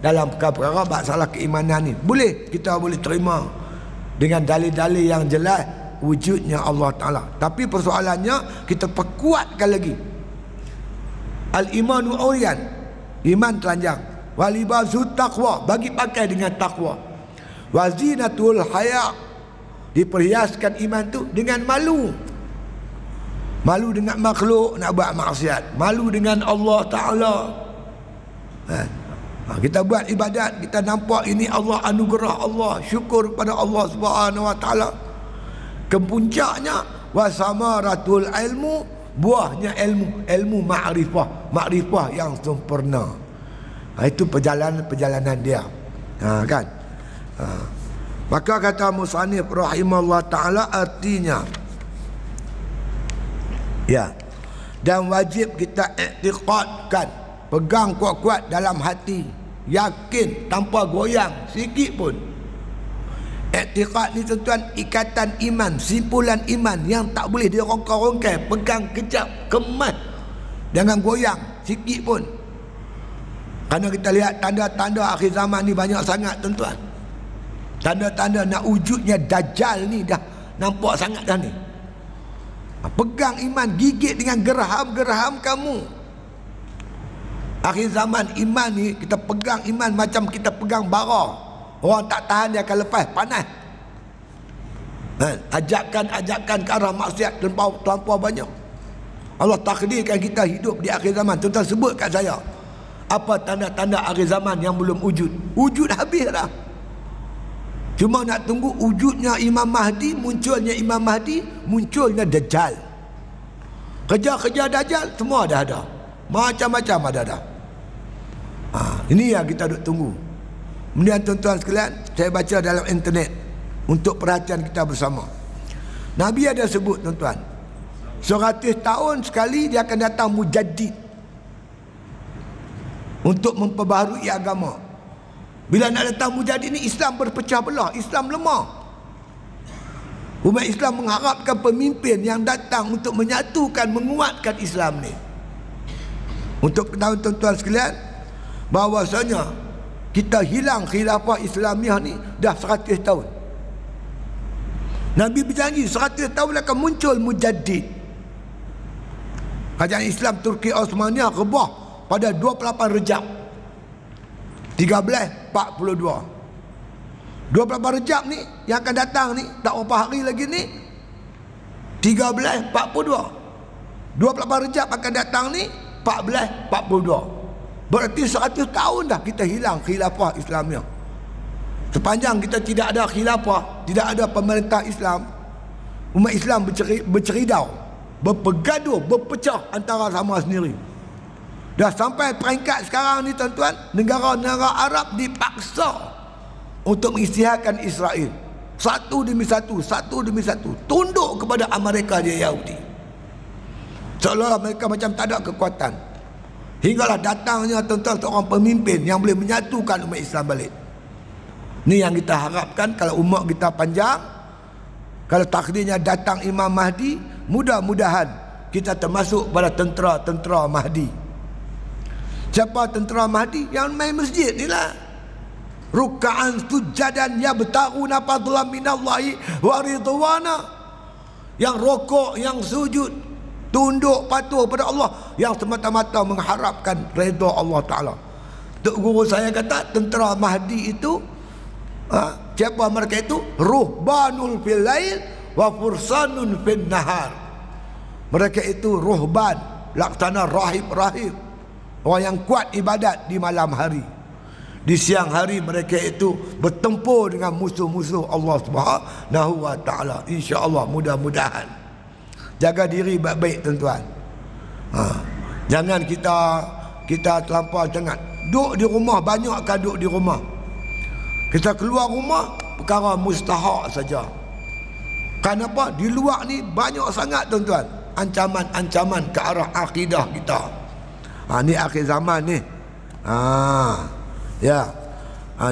dalam perkara masalah keimanan ni, kita boleh terima dengan dalil-dalil yang jelas wujudnya Allah Ta'ala. Tapi persoalannya kita perkuatkan lagi. Al-imanu uriyan, iman telanjang. Walibasu taqwa, bagi pakai dengan taqwa. Wazinatul haya, diperhiaskan iman tu dengan malu. Malu dengan makhluk nak buat maksiat, malu dengan Allah Ta'ala. Kita buat ibadat, kita nampak ini Allah, anugerah Allah, syukur kepada Allah Subhanahu Wa Ta'ala. Kepuncaknya wasamaratul ilmu, buahnya ilmu makrifah yang sempurna. Itu perjalanan dia, kan? Maka kata musannif rahimahullah ta'ala, artinya ya, dan wajib kita i'tiqadkan, pegang kuat-kuat dalam hati, yakin tanpa goyang sikit pun. I'tiqad ni tuan-tuan, ikatan iman, simpulan iman yang tak boleh dirongkar-rongkar, pegang kejap, kemas, jangan goyang sikit pun. Kerana kita lihat tanda-tanda akhir zaman ni banyak sangat tuan-tuan. Tanda-tanda nak wujudnya Dajjal ni dah nampak sangat dah ni. Pegang iman, gigit dengan geraham-geraham kamu. Akhir zaman iman ni, kita pegang iman macam kita pegang bara. Orang tak tahan, dia akan lepas, panas. Ajakan ke arah maksiat terlampau banyak. Allah takdirkan kita hidup di akhir zaman. Tuan-tuan sebut kat saya, apa tanda-tanda akhir zaman yang belum wujud? Wujud habis dah. Cuma nak tunggu wujudnya Imam Mahdi, munculnya Imam Mahdi, munculnya Dajjal. Kerja-kerja Dajjal semua dah ada, macam-macam ada dah. Ini yang kita duk tunggu. Kemudian tuan-tuan sekalian, saya baca dalam internet untuk perhatian kita bersama. Nabi ada sebut tuan-tuan, 100 tahun sekali dia akan datang mujaddid untuk memperbaharui agama. Bila nak datang mujaddid ni, Islam berpecah belah, Islam lemah. Umat Islam mengharapkan pemimpin yang datang untuk menyatukan, menguatkan Islam ni. Untuk ketahuan tuan-tuan sekalian, bahawasanya kita hilang khilafah Islamiah ni dah 100 tahun. Nabi berjanji 100 tahun akan muncul mujaddid. Kerajaan Islam Turki Osmaniyah rebah pada 28 Rejab 1342. 28 Rejab ni yang akan datang ni, tak berapa hari lagi ni, 1342. 28 Rejab akan datang ni 1442. Berarti 100 tahun dah kita hilang khilafah Islamiah. Sepanjang kita tidak ada khilafah, tidak ada pemerintah Islam, umat Islam berceridau, berpegaduh, berpecah antara sama sendiri. Dah sampai peringkat sekarang ni tuan-tuan, negara-negara Arab dipaksa untuk mengisytiharkan Israel. Satu demi satu, tunduk kepada Amerika dia Yahudi. Seolah mereka macam tak ada kekuatan. Hinggalah datangnya tuan-tuan seorang pemimpin yang boleh menyatukan umat Islam balik. Ni yang kita harapkan kalau umat kita panjang, kalau takdirnya datang Imam Mahdi, mudah-mudahan kita termasuk pada tentera-tentera Mahdi. Siapa tentera Mahdi? Yang main masjid ni lah. Ruka'an sujadan yabtaguna fadlan minallahi wa ridwana. Yang rokok, yang sujud, tunduk patuh pada Allah, yang semata-mata mengharapkan redha Allah Ta'ala. Tok guru saya kata tentera Mahdi itu, siapa mereka itu? Ruhbanul fil lail wa fursanun fil nahar. Mereka itu ruhban, laksana rahib-rahib, orang yang kuat ibadat di malam hari. Di siang hari mereka itu bertempur dengan musuh-musuh Allah Subhanahu wa Ta'ala. InsyaAllah, mudah-mudahan. Jaga diri baik-baik tuan-tuan. Jangan kita terlampau jangan duduk di rumah. Banyakkah duduk di rumah? Kita keluar rumah perkara mustahak saja. Kenapa? Di luar ni banyak sangat tuan-tuan ancaman-ancaman ke arah akidah kita. Ni akhir zaman ni.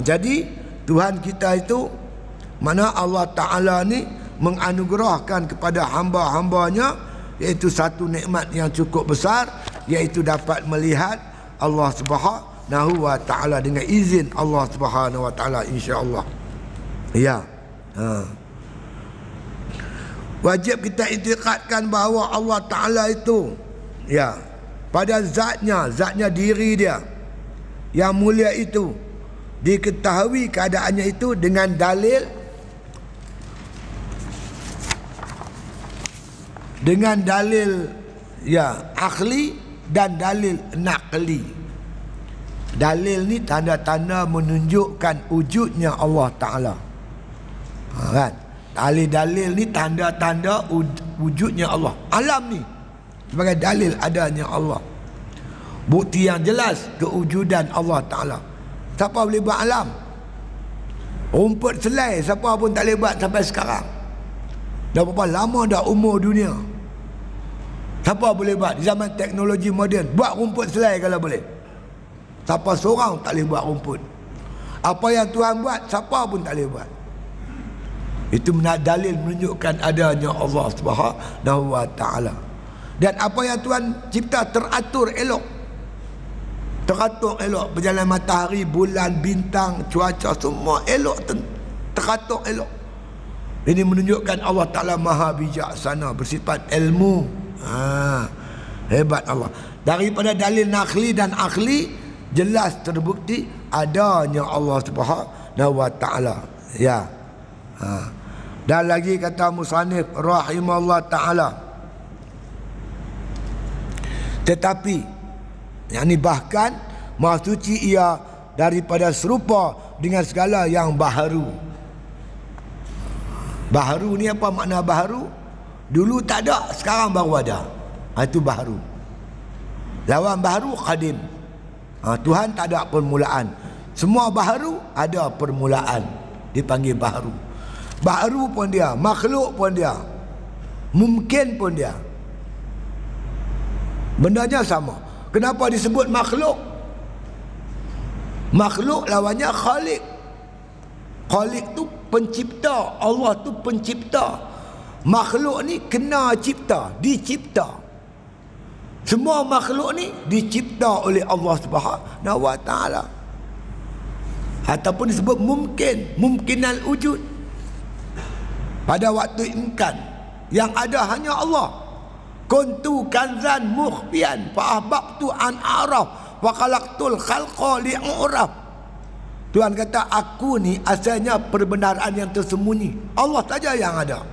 Jadi Tuhan kita itu, mana Allah Ta'ala ni menganugerahkan kepada hamba-hambanya, iaitu satu nikmat yang cukup besar, iaitu dapat melihat Allah Subhanahu wa Ta'ala dengan izin Allah Subhanahu wa Ta'ala, insya-Allah. Wajib kita iktikadkan bahawa Allah Ta'ala itu pada zatnya diri dia yang mulia itu, diketahui keadaannya itu dengan dalil akli dan dalil naqli. Dalil ni tanda-tanda menunjukkan wujudnya Allah Ta'ala, kan? Dalil ni tanda-tanda wujudnya Allah. Alam ni sebagai dalil adanya Allah, bukti yang jelas kewujudan Allah Ta'ala. Siapa boleh buat alam? Rumput selai siapa pun tak boleh buat sampai sekarang. Dah berapa lama dah umur dunia. Siapa boleh buat? Di zaman teknologi moden, buat rumput selai kalau boleh. Siapa seorang tak boleh buat rumput. Apa yang Tuhan buat, siapa pun tak boleh buat. Itu dalil menunjukkan adanya Allah Subhanahu wa Ta'ala. Dan apa yang Tuhan cipta teratur elok. Teratur elok, berjalan matahari, bulan, bintang, cuaca, semua elok, teratur elok. Ini menunjukkan Allah Ta'ala maha bijaksana, bersifat ilmu. Hebat Allah. Daripada dalil naqli dan akli, jelas terbukti adanya Allah Subhanahu wa Ta'ala. Dan lagi kata musannif rahimahullah Ta'ala, tetapi yang ni bahkan Maha Suci ia daripada serupa dengan segala yang baharu. Baharu ni apa makna baharu? Dulu tak ada, sekarang baru ada. Itu baharu. Lawan baharu qadim. Tuhan tak ada permulaan. Semua baharu ada permulaan, dipanggil baharu. Baharu pun dia, makhluk pun dia, mungkin pun dia. Bendanya sama. Kenapa disebut makhluk? Makhluk lawannya khalik. Khalik tu pencipta, Allah tu pencipta. Makhluk ni kena cipta, dicipta. Semua makhluk ni dicipta oleh Allah Subhanahu wa Ta'ala. Ataupun disebut mungkin, mungkinan wujud. Pada waktu imkan, yang ada hanya Allah. Kuntu kanzan mukhfian fa ahbabtu an araf wa khalaqtul khalqa li'uraf. Tuhan kata, aku ni asalnya perbenaran yang tersembunyi. Allah saja yang ada.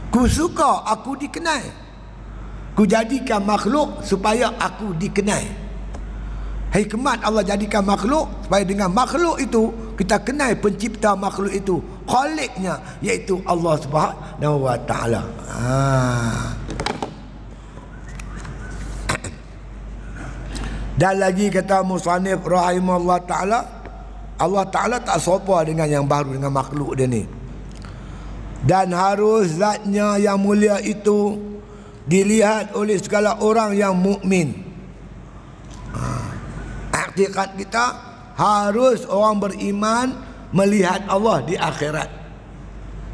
Ku suka aku dikenal. Ku jadikan makhluk supaya aku dikenal. Hikmat Allah jadikan makhluk supaya dengan makhluk itu kita kenal pencipta makhluk itu, khaliknya, iaitu Allah Subhanahu wa Ta'ala. Dan lagi kata musannif rahimahullah ta'ala, Allah Ta'ala tak serupa dengan yang baru, dengan makhluk dia ni. Dan harus zatnya yang mulia itu dilihat oleh segala orang yang mukmin. Hakikat kita harus orang beriman melihat Allah di akhirat.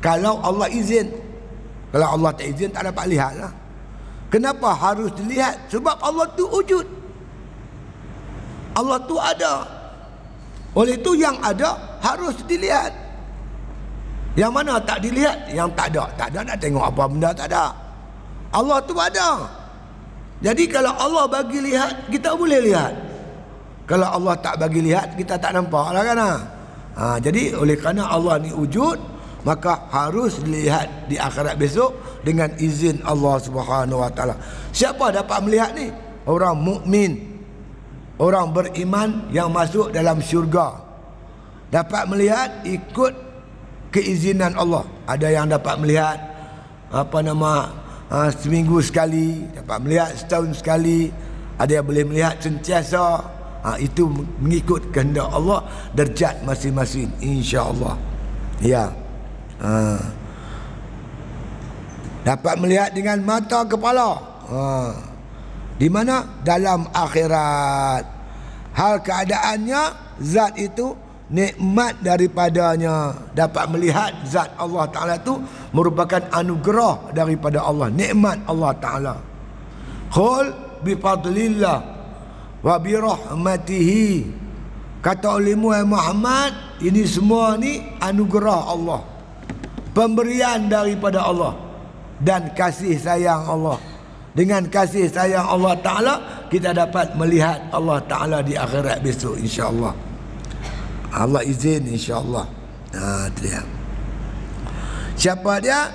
Kalau Allah izin. Kalau Allah tak izin, tak dapat lihat lah. Kenapa harus dilihat? Sebab Allah tu wujud. Allah tu ada. Oleh itu yang ada harus dilihat. Yang mana tak dilihat? Yang tak ada. Tak ada nak tengok apa benda, tak ada. Allah tu ada. Jadi kalau Allah bagi lihat, kita boleh lihat. Kalau Allah tak bagi lihat, kita tak nampak lah kan. Jadi oleh kerana Allah ni wujud, maka harus dilihat di akhirat besok dengan izin Allah Subhanahu Wa Taala. Siapa dapat melihat ni? Orang mukmin, orang beriman yang masuk dalam syurga. Dapat melihat ikut keizinan Allah. Ada yang dapat melihat seminggu sekali, dapat melihat setahun sekali, ada yang boleh melihat sentiasa. Itu mengikut kehendak Allah, darjat masing-masing, insya-Allah. Ya. Dapat melihat dengan mata kepala. Di mana? Dalam akhirat. Hal keadaannya, zat itu nikmat daripadanya. Dapat melihat zat Allah Ta'ala itu merupakan anugerah daripada Allah, nikmat Allah Ta'ala. Qul bifadlillah wa birahmatihi. Kata oleh Muhammad, ini semua ni anugerah Allah, pemberian daripada Allah dan kasih sayang Allah. Dengan kasih sayang Allah Ta'ala, kita dapat melihat Allah Ta'ala di akhirat besok, insya-Allah. Allah izin, insya-Allah. Dia. Siapa dia?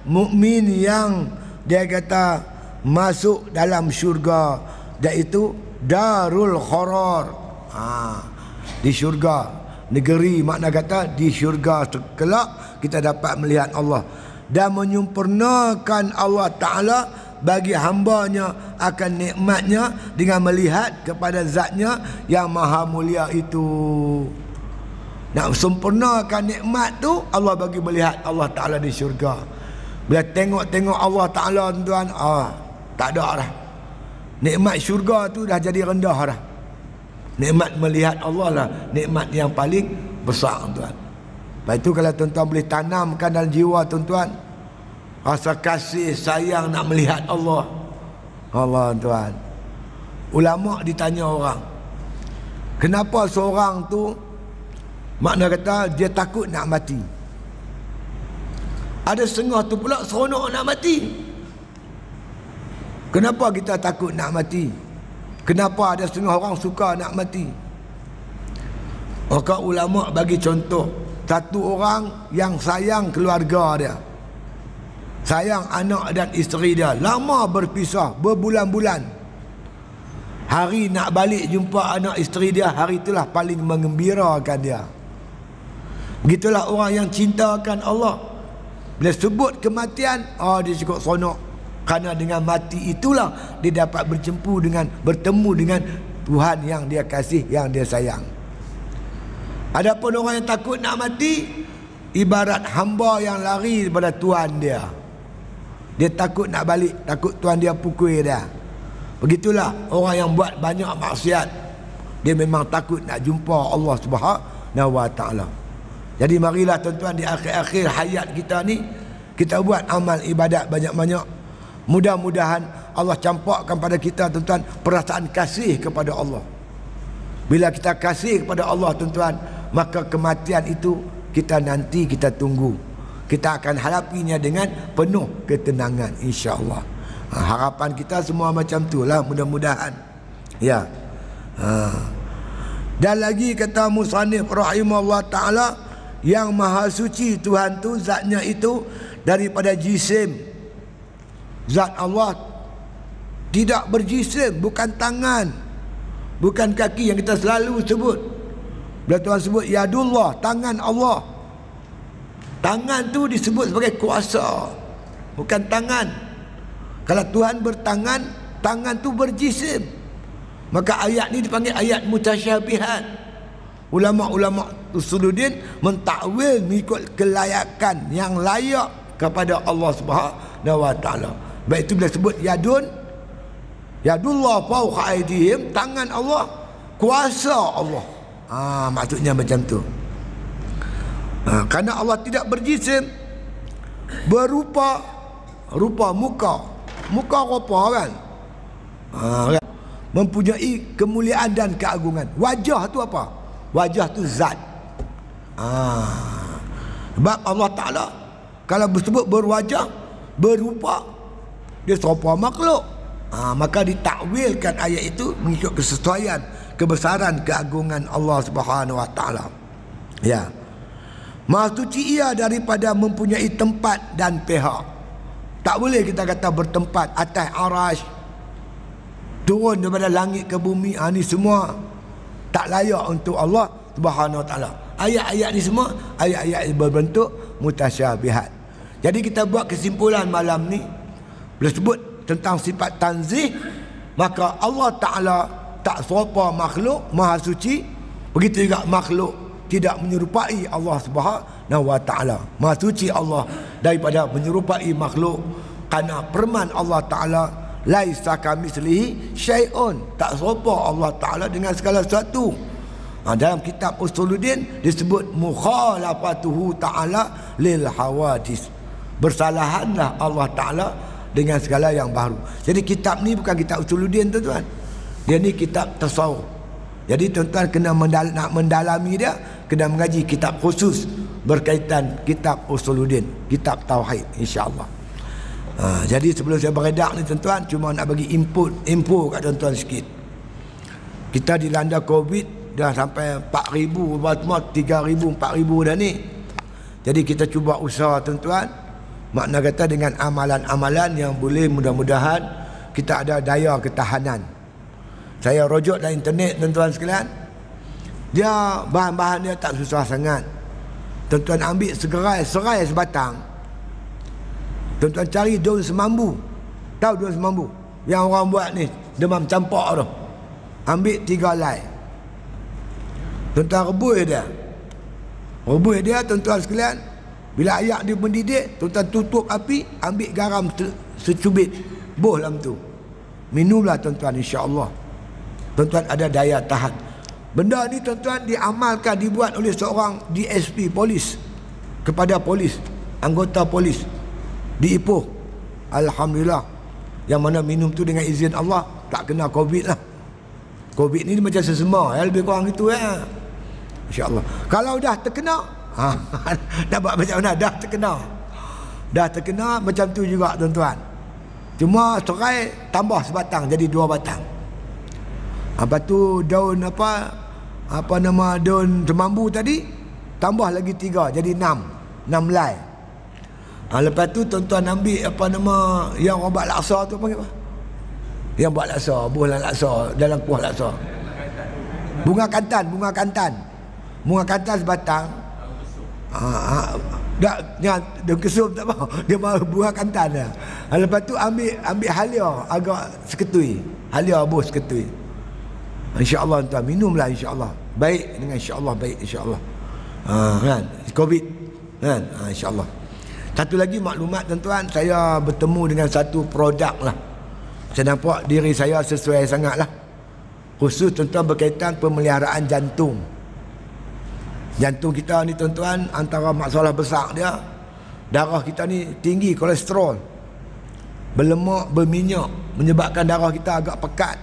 Mukmin yang dia kata masuk dalam syurga, iaitu Darul Qarar. Di syurga, negeri, makna kata di syurga kelak kita dapat melihat Allah dan menyempurnakan Allah Ta'ala bagi hambanya akan nikmatnya dengan melihat kepada zatnya yang maha mulia itu. Nak sempurnakan nikmat tu, Allah bagi melihat Allah Ta'ala di syurga. Bila tengok-tengok Allah Ta'ala, tuan, tak ada dah. Nikmat syurga tu dah jadi rendah dah. Nikmat melihat Allah lah nikmat yang paling besar, tuan. Lepas itu kalau tuan-tuan boleh tanamkan dalam jiwa tuan-tuan rasa kasih sayang nak melihat Allah. Allah, tuan. Ulama ditanya orang, kenapa seorang tu, makna kata dia takut nak mati. Ada setengah tu pula seronok nak mati. Kenapa kita takut nak mati? Kenapa ada setengah orang suka nak mati? Maka ulama bagi contoh, satu orang yang sayang keluarga dia, sayang anak dan isteri dia, lama berpisah berbulan-bulan. Hari nak balik jumpa anak isteri dia, hari itulah paling mengembirakan dia. Begitulah orang yang cintakan Allah. Bila sebut kematian, dia cukup seronok. Kerana dengan mati itulah dia dapat bertemu dengan Tuhan yang dia kasih, yang dia sayang. Adapun orang yang takut nak mati, ibarat hamba yang lari daripada Tuhan dia. Dia takut nak balik, takut Tuhan dia pukul dia. Begitulah orang yang buat banyak maksiat, dia memang takut nak jumpa Allah Subhanahu Wa Ta'ala. Jadi marilah tuan-tuan, di akhir-akhir hayat kita ni, kita buat amal ibadat banyak-banyak. Mudah-mudahan Allah campakkan pada kita, tuan-tuan, perasaan kasih kepada Allah. Bila kita kasih kepada Allah, tuan-tuan, maka kematian itu kita tunggu. Kita akan hadapinya dengan penuh ketenangan, insya-Allah. Harapan kita semua macam tu lah, mudah-mudahan. Ya. Dan lagi kata musannif rahimahullah ta'ala, yang maha suci Tuhan tu, zatnya itu daripada jisim. Zat Allah tidak berjisim, bukan tangan, bukan kaki yang kita selalu sebut. Bila Tuhan sebut yadullah, tangan Allah, tangan tu disebut sebagai kuasa, bukan tangan. Kalau Tuhan bertangan, tangan tu berjisim. Maka ayat ni dipanggil ayat mutasyabihat. Ulama-ulama usuluddin mentakwil mengikut kelayakan yang layak kepada Allah Subhanahu wa taala. Baik itu bila sebut yadullah fawqa aydihim, tangan Allah, kuasa Allah. Maksudnya macam tu. Kerana Allah tidak berjisim, berupa muka rupa kan. Mempunyai kemuliaan dan keagungan. Wajah tu apa? Wajah tu zat. Sebab Allah Ta'ala kalau disebut berwajah, berupa, dia serupa makhluk. Maka ditakwilkan ayat itu mengikut kesesuaian kebesaran keagungan Allah Subhanahu wa taala. Ya. Maha suci ia daripada mempunyai tempat dan pihak. Tak boleh kita kata bertempat atas arasy, turun daripada langit ke bumi. Ni semua tak layak untuk Allah Subhanahu wa taala. Ayat-ayat ni semua ayat-ayat yang berbentuk mutasyabihat. Jadi kita buat kesimpulan malam ni, bila sebut tentang sifat tanzih, maka Allah Ta'ala tak serupa makhluk, maha suci. Begitu juga makhluk tidak menyerupai Allah Subhanahu wa taala. Maha suci Allah daripada menyerupai makhluk, kerana firman Allah Ta'ala, laisa kamitslihi syai'un, tak serupa Allah Ta'ala dengan segala sesuatu. Dalam kitab Usuluddin disebut mukhalafatuhu ta'ala lil hawadis, bersalahanlah Allah Ta'ala dengan segala yang baru. Jadi kitab ni bukan kitab Usuluddin tuan-tuan, dia ni kitab tasawuf. Jadi tuan-tuan kena nak mendalami dia, kena mengaji kitab khusus berkaitan kitab Usuluddin, kitab tauhid, insya-Allah. Jadi sebelum saya beredak ni tuan-tuan, cuma nak bagi info kat tuan-tuan sikit. Kita dilanda Covid dah sampai 4,000, semua 3,000, 4,000 dah ni. Jadi kita cuba usaha tuan-tuan, makna kata dengan amalan-amalan yang boleh mudah-mudahan kita ada daya ketahanan. Saya rujuk dalam internet tuan-tuan sekalian, dia bahan-bahan dia tak susah sangat. Tuan-tuan ambil serai sebatang, tuan-tuan cari daun semambu. Tahu daun semambu yang orang buat ni, demam campak tu. Ambil 3 helai, tuan-tuan rebus dia tuan-tuan sekalian. Bila air dia mendidih, tuan-tuan tutup api, ambil garam secubit, boh dalam tu, minumlah tuan-tuan, insya-Allah tuan-tuan ada daya tahan. Benda ni tuan-tuan diamalkan, dibuat oleh seorang DSP polis kepada polis, anggota polis di Ipoh. Alhamdulillah, yang mana minum tu dengan izin Allah tak kena Covid lah. Covid ni macam sesama, lebih kurang gitu ya, insya-Allah. Kalau dah terkena, nak buat macam mana? Dah terkena macam tu juga tuan-tuan. Cuma serai tambah sebatang jadi 2 batang. Apa tu daun daun semambu tadi tambah lagi 3 jadi 6 helai. Lepas tu tuan-tuan ambil yang orang buat laksa tu, panggil apa? Yang buat laksa, buah laksa, dalam kuah laksa. Bunga kantan sebatang. Dia kesum tak apa. Dia mahu bunga kantan dia. Lepas tu ambil halia agak seketui. Halia buah seketui. Insya-Allah tuan minumlah, insya-Allah. Baik dengan insya-Allah, baik insya-Allah. Kan? Covid kan? Insya-Allah. Satu lagi maklumat tuan-tuan, saya bertemu dengan satu produk lah. Saya nampak diri saya sesuai sangat lah. Khusus tuan-tuan berkaitan pemeliharaan jantung. Jantung kita ni tuan-tuan, antara masalah besar dia, darah kita ni tinggi kolesterol, berlemak, berminyak, menyebabkan darah kita agak pekat,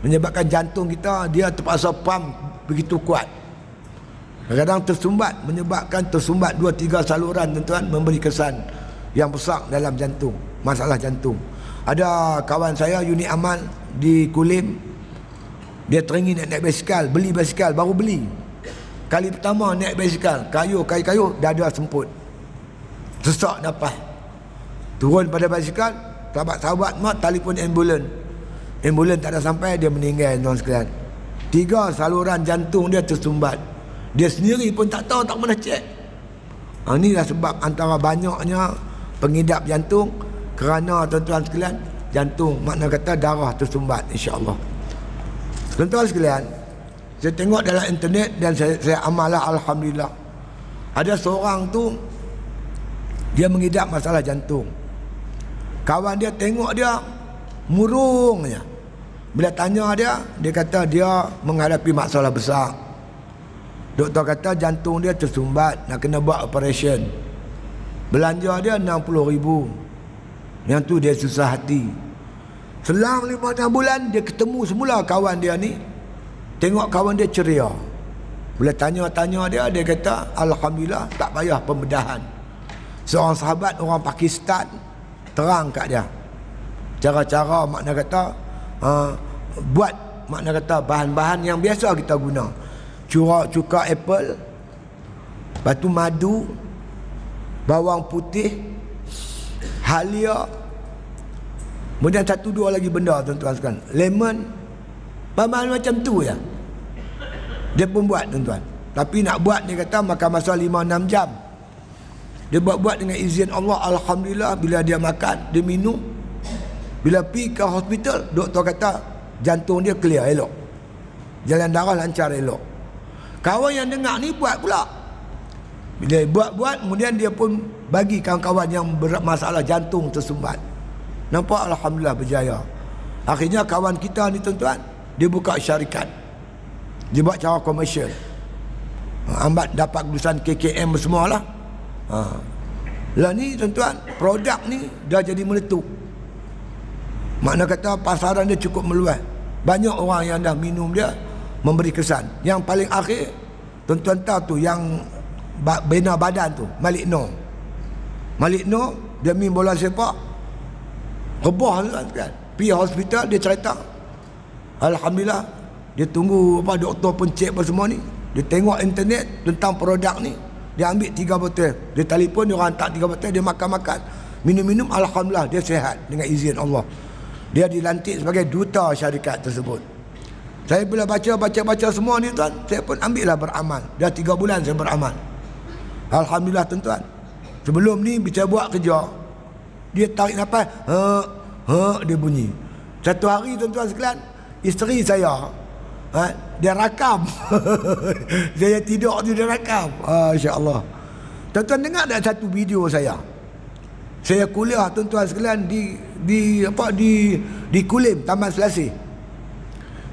menyebabkan jantung kita dia terpaksa pam begitu kuat. Kadang-kadang tersumbat, menyebabkan tersumbat 2-3 saluran tuan-tuan, memberi kesan yang besar dalam jantung, masalah jantung. Ada kawan saya unit amal di Kulim, dia teringin naik basikal, beli basikal, baru beli. Kali pertama naik basikal, kayu, dada semput, sesak nafas. Turun pada basikal, sahabat-sahabat mak telefon ambulan. Ambulan tak ada sampai, dia meninggal tuan sekalian. 3 saluran jantung dia tersumbat. Dia sendiri pun tak tahu, tak pernah cek. Inilah sebab antara banyaknya pengidap jantung, kerana tuan-tuan sekalian, jantung makna kata darah tersumbat, insya-Allah. Tuan-tuan sekalian, saya tengok dalam internet dan saya amallah, alhamdulillah. Ada seorang tu, dia mengidap masalah jantung. Kawan dia tengok dia murungnya. Bila tanya dia kata dia menghadapi masalah besar. Doktor kata jantung dia tersumbat, nak kena buat operation. Belanja dia 60,000. Yang tu dia susah hati. Selang 5-6 bulan dia ketemu semula kawan dia ni. Tengok kawan dia ceria. Bila tanya-tanya dia kata alhamdulillah tak payah pembedahan. Seorang sahabat orang Pakistan terang kat dia cara-cara, makna kata buat, makna kata bahan-bahan yang biasa kita guna. Cuka apple, batu madu, bawang putih, halia, kemudian 1-2 lagi benda tuan-tuan sekalian, lemon, bahan-bahan macam tu ya. Dia pun buat tuan-tuan. Tapi nak buat dia kata makan masa 5-6 jam. Dia buat dengan izin Allah, alhamdulillah. Bila dia makan, dia minum, bila pergi ke hospital, doktor kata jantung dia clear elok, jalan darah lancar elok. Kawan yang dengar ni buat pula. Bila buat, kemudian dia pun bagi kawan-kawan yang bermasalah jantung tersumbat. Nampak alhamdulillah berjaya. Akhirnya kawan kita ni tuan-tuan, dia buka syarikat, dia buat cara komersial. Ambat dapat lulusan KKM semualah. Lah ni tuan-tuan, produk ni dah jadi meletup. Makna kata pasaran dia cukup meluas. Banyak orang yang dah minum dia, memberi kesan. Yang paling akhir, tuan-tuan tahu tu yang bina badan tu, Malik Noor. Malik Noor dia main bola sepak, rebah kan. Pergi hospital, dia cerita alhamdulillah, dia tunggu apa doktor pun cek apa semua ni. Dia tengok internet tentang produk ni, dia ambil 3 botol, dia telefon, dia orang hantar 3 botol, dia makan-makan, minum-minum, alhamdulillah dia sihat dengan izin Allah. Dia dilantik sebagai duta syarikat tersebut. Saya bila baca semua ni tuan, saya pun ambillah beramal. Dah 3 bulan saya beramal, alhamdulillah tuan-tuan. Sebelum ni bila buat kerja, dia tarik nafas, dia bunyi. Satu hari tuan-tuan sekalian, isteri saya dia rakam. Saya tidur tu dia rakam. Insya-Allah. Tuan-tuan dengar tak satu video saya? Saya kuliah tuan-tuan sekalian di Kulim, Taman Selasih.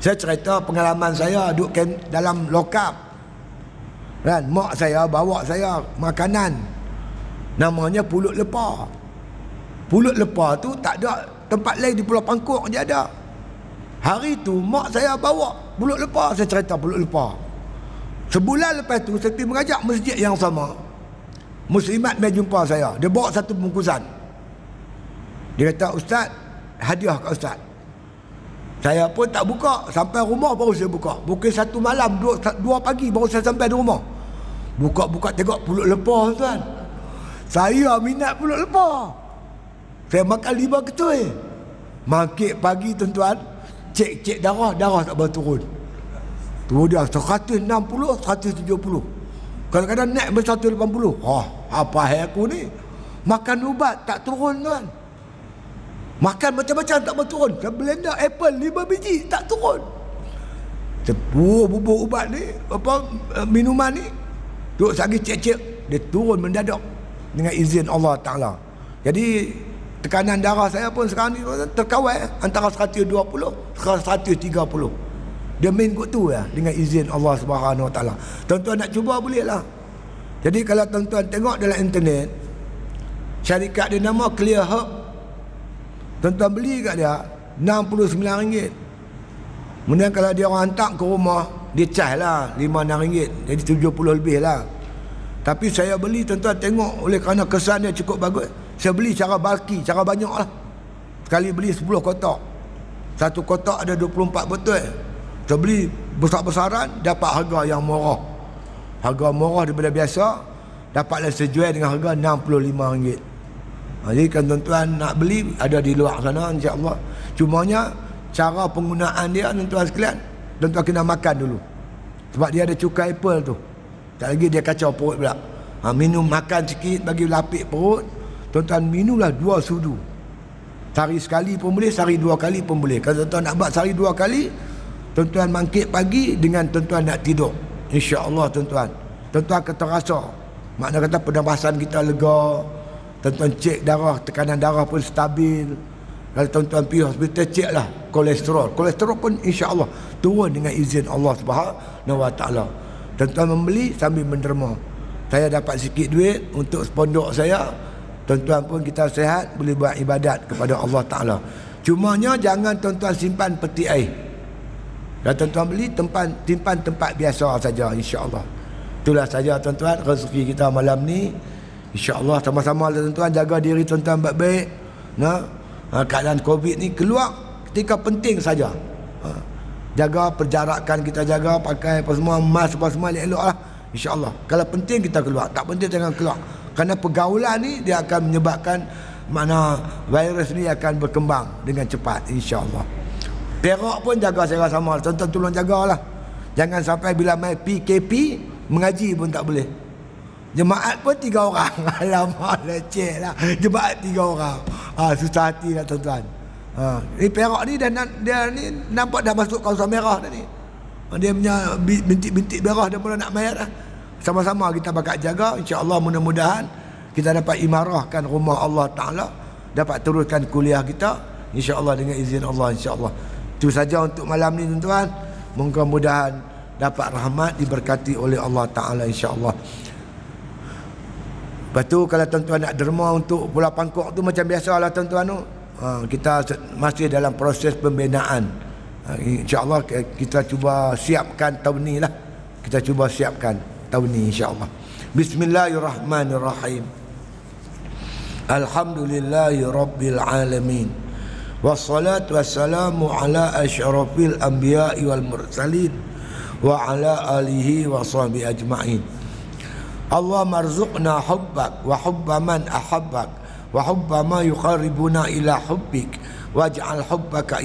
Saya cerita pengalaman saya duduk dalam lokap. Kan, mak saya bawa saya makanan. Namanya pulut lepah. Pulut lepah tu tak ada tempat lain di Pulau Pangkok je ada. Hari tu mak saya bawa pulut lepah, saya cerita pulut lepah. Sebulan lepas tu saya pergi mengajak masjid yang sama. Muslimat mai jumpa saya, dia bawa satu bungkusan. Dia kata, "Ustaz, hadiah kat ustaz." Saya pun tak buka, sampai rumah baru saya buka. Bukan 1 malam, 2 pagi baru saya sampai di rumah. Buka-buka tengok pulut lepah tuan. Saya minat pulut lepah. Saya makan 5 ketui. Makin pagi tuan-tuan, cek darah tak berturun. Tu dia 160, 170. Kadang-kadang naik sampai 180. Apa hal aku ni? Makan ubat tak turun tuan. Makan macam-macam tak berturun. Saya blender apple 5 biji tak turun. Bubuk ubat ni, minuman ni, duk sagi cek-cek, dia turun mendadak dengan izin Allah Ta'ala. Jadi tekanan darah saya pun sekarang ni terkawal antara 120 ke 130. Dia main kot tu ya, dengan izin Allah Subhanahu Wa Ta'ala. Tuan-tuan nak cuba boleh lah. Jadi kalau tuan-tuan tengok dalam internet, syarikat dia nama Clear Herb. Tuan-tuan beli kat dia RM69. Kemudian kalau dia orang hantar ke rumah, dia cah lah RM5-6, jadi RM70 lebih lah. Tapi saya beli tuan-tuan tengok, oleh kerana kesan dia cukup bagus, saya beli cara bulky, cara banyak lah. Sekali beli 10 kotak. Satu kotak ada 24 botol. Saya beli besar-besaran, dapat harga yang murah. Harga murah daripada biasa, dapatlah sejual dengan harga RM65. Jadi kan tuan-tuan nak beli, ada di luar sana insya-Allah. Cumanya cara penggunaan dia tuan-tuan sekalian, tuan-tuan kena makan dulu. Sebab dia ada cukai apple tu. Tak lagi dia kacau perut pula. Minum makan sikit bagi lapik perut. Tuan-tuan minumlah 2 sudu. Sehari sekali pun boleh, sehari 2 kali pun boleh. Kalau tuan-tuan nak buat sehari 2 kali, Tuan-tuan bangkit pagi dengan tuan-tuan nak tidur. InsyaAllah tuan-tuan. Tuan-tuan akan terasa. Makna kata pernafasan kita lega. Tuan-tuan cek darah, tekanan darah pun stabil. Kalau tuan-tuan pergi hospital, cek lah kolesterol. Kolesterol pun insya-Allah turun dengan izin Allah Subhanahu Wa Taala. Tuan-tuan membeli sambil menderma. Saya dapat sikit duit untuk pondok saya. Tuan-tuan pun kita sihat, boleh buat ibadat kepada Allah Taala. Cumanya jangan tuan-tuan simpan peti air. Dan tuan-tuan beli simpan tempat biasa saja, insya-Allah. Itulah saja tuan-tuan rezeki kita malam ni. InsyaAllah sama-sama tuan-tuan jaga diri tuan-tuan baik-baik. Keadaan Covid ni keluar ketika penting saja. Jaga perjarakan kita jaga, pakai apa semua, mask apa semua elok lah. InsyaAllah. Kalau penting kita keluar, tak penting jangan keluar. Kerana pergaulan ni dia akan menyebabkan mana virus ni akan berkembang dengan cepat, insyaAllah. Perak pun jaga secara sama. Tuan-tuan tolong jagalah. Jangan sampai bila main PKP mengaji pun tak boleh. Jemaat pun 3 orang. Alamak, leceh lah. Jemaat 3 orang. Susah hati lah tuan-tuan. Ni Perak ni dia ni nampak dah masuk kawasan merah dah ni. Dia punya bintik-bintik merah dah mula nak main dah. Sama-sama kita bakal jaga. InsyaAllah mudah-mudahan kita dapat imarahkan rumah Allah Ta'ala. Dapat teruskan kuliah kita. InsyaAllah dengan izin Allah, insyaAllah. Itu saja untuk malam ni tuan-tuan. Mudah-mudahan dapat rahmat diberkati oleh Allah Ta'ala, insyaAllah. Lepas tu kalau tuan-tuan nak derma untuk Pulau Pangkok tu macam biasalah tuan-tuan tu. Kita masih dalam proses pembinaan. InsyaAllah kita cuba siapkan tahun ni lah. Kita cuba siapkan tahun ni insyaAllah. Bismillahirrahmanirrahim. Alhamdulillahi Rabbil Alamin. Wassalatu wassalamu ala asyrafil anbiya'i wal mursalin. Wa ala alihi wa sahbihi ajma'in. Allah marzuqna hubbak wa hubba man ahabbak wa hubba ma yuqarribuna ila hubbik waj'al hubbaka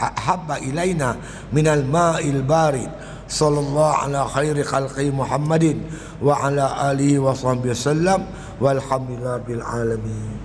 ahabba ilaina minal ma'il barid sallallahu ala khairi khalqi Muhammadin wa ala alihi wa sahbihi wasallam walhamdulillahi bil alamin.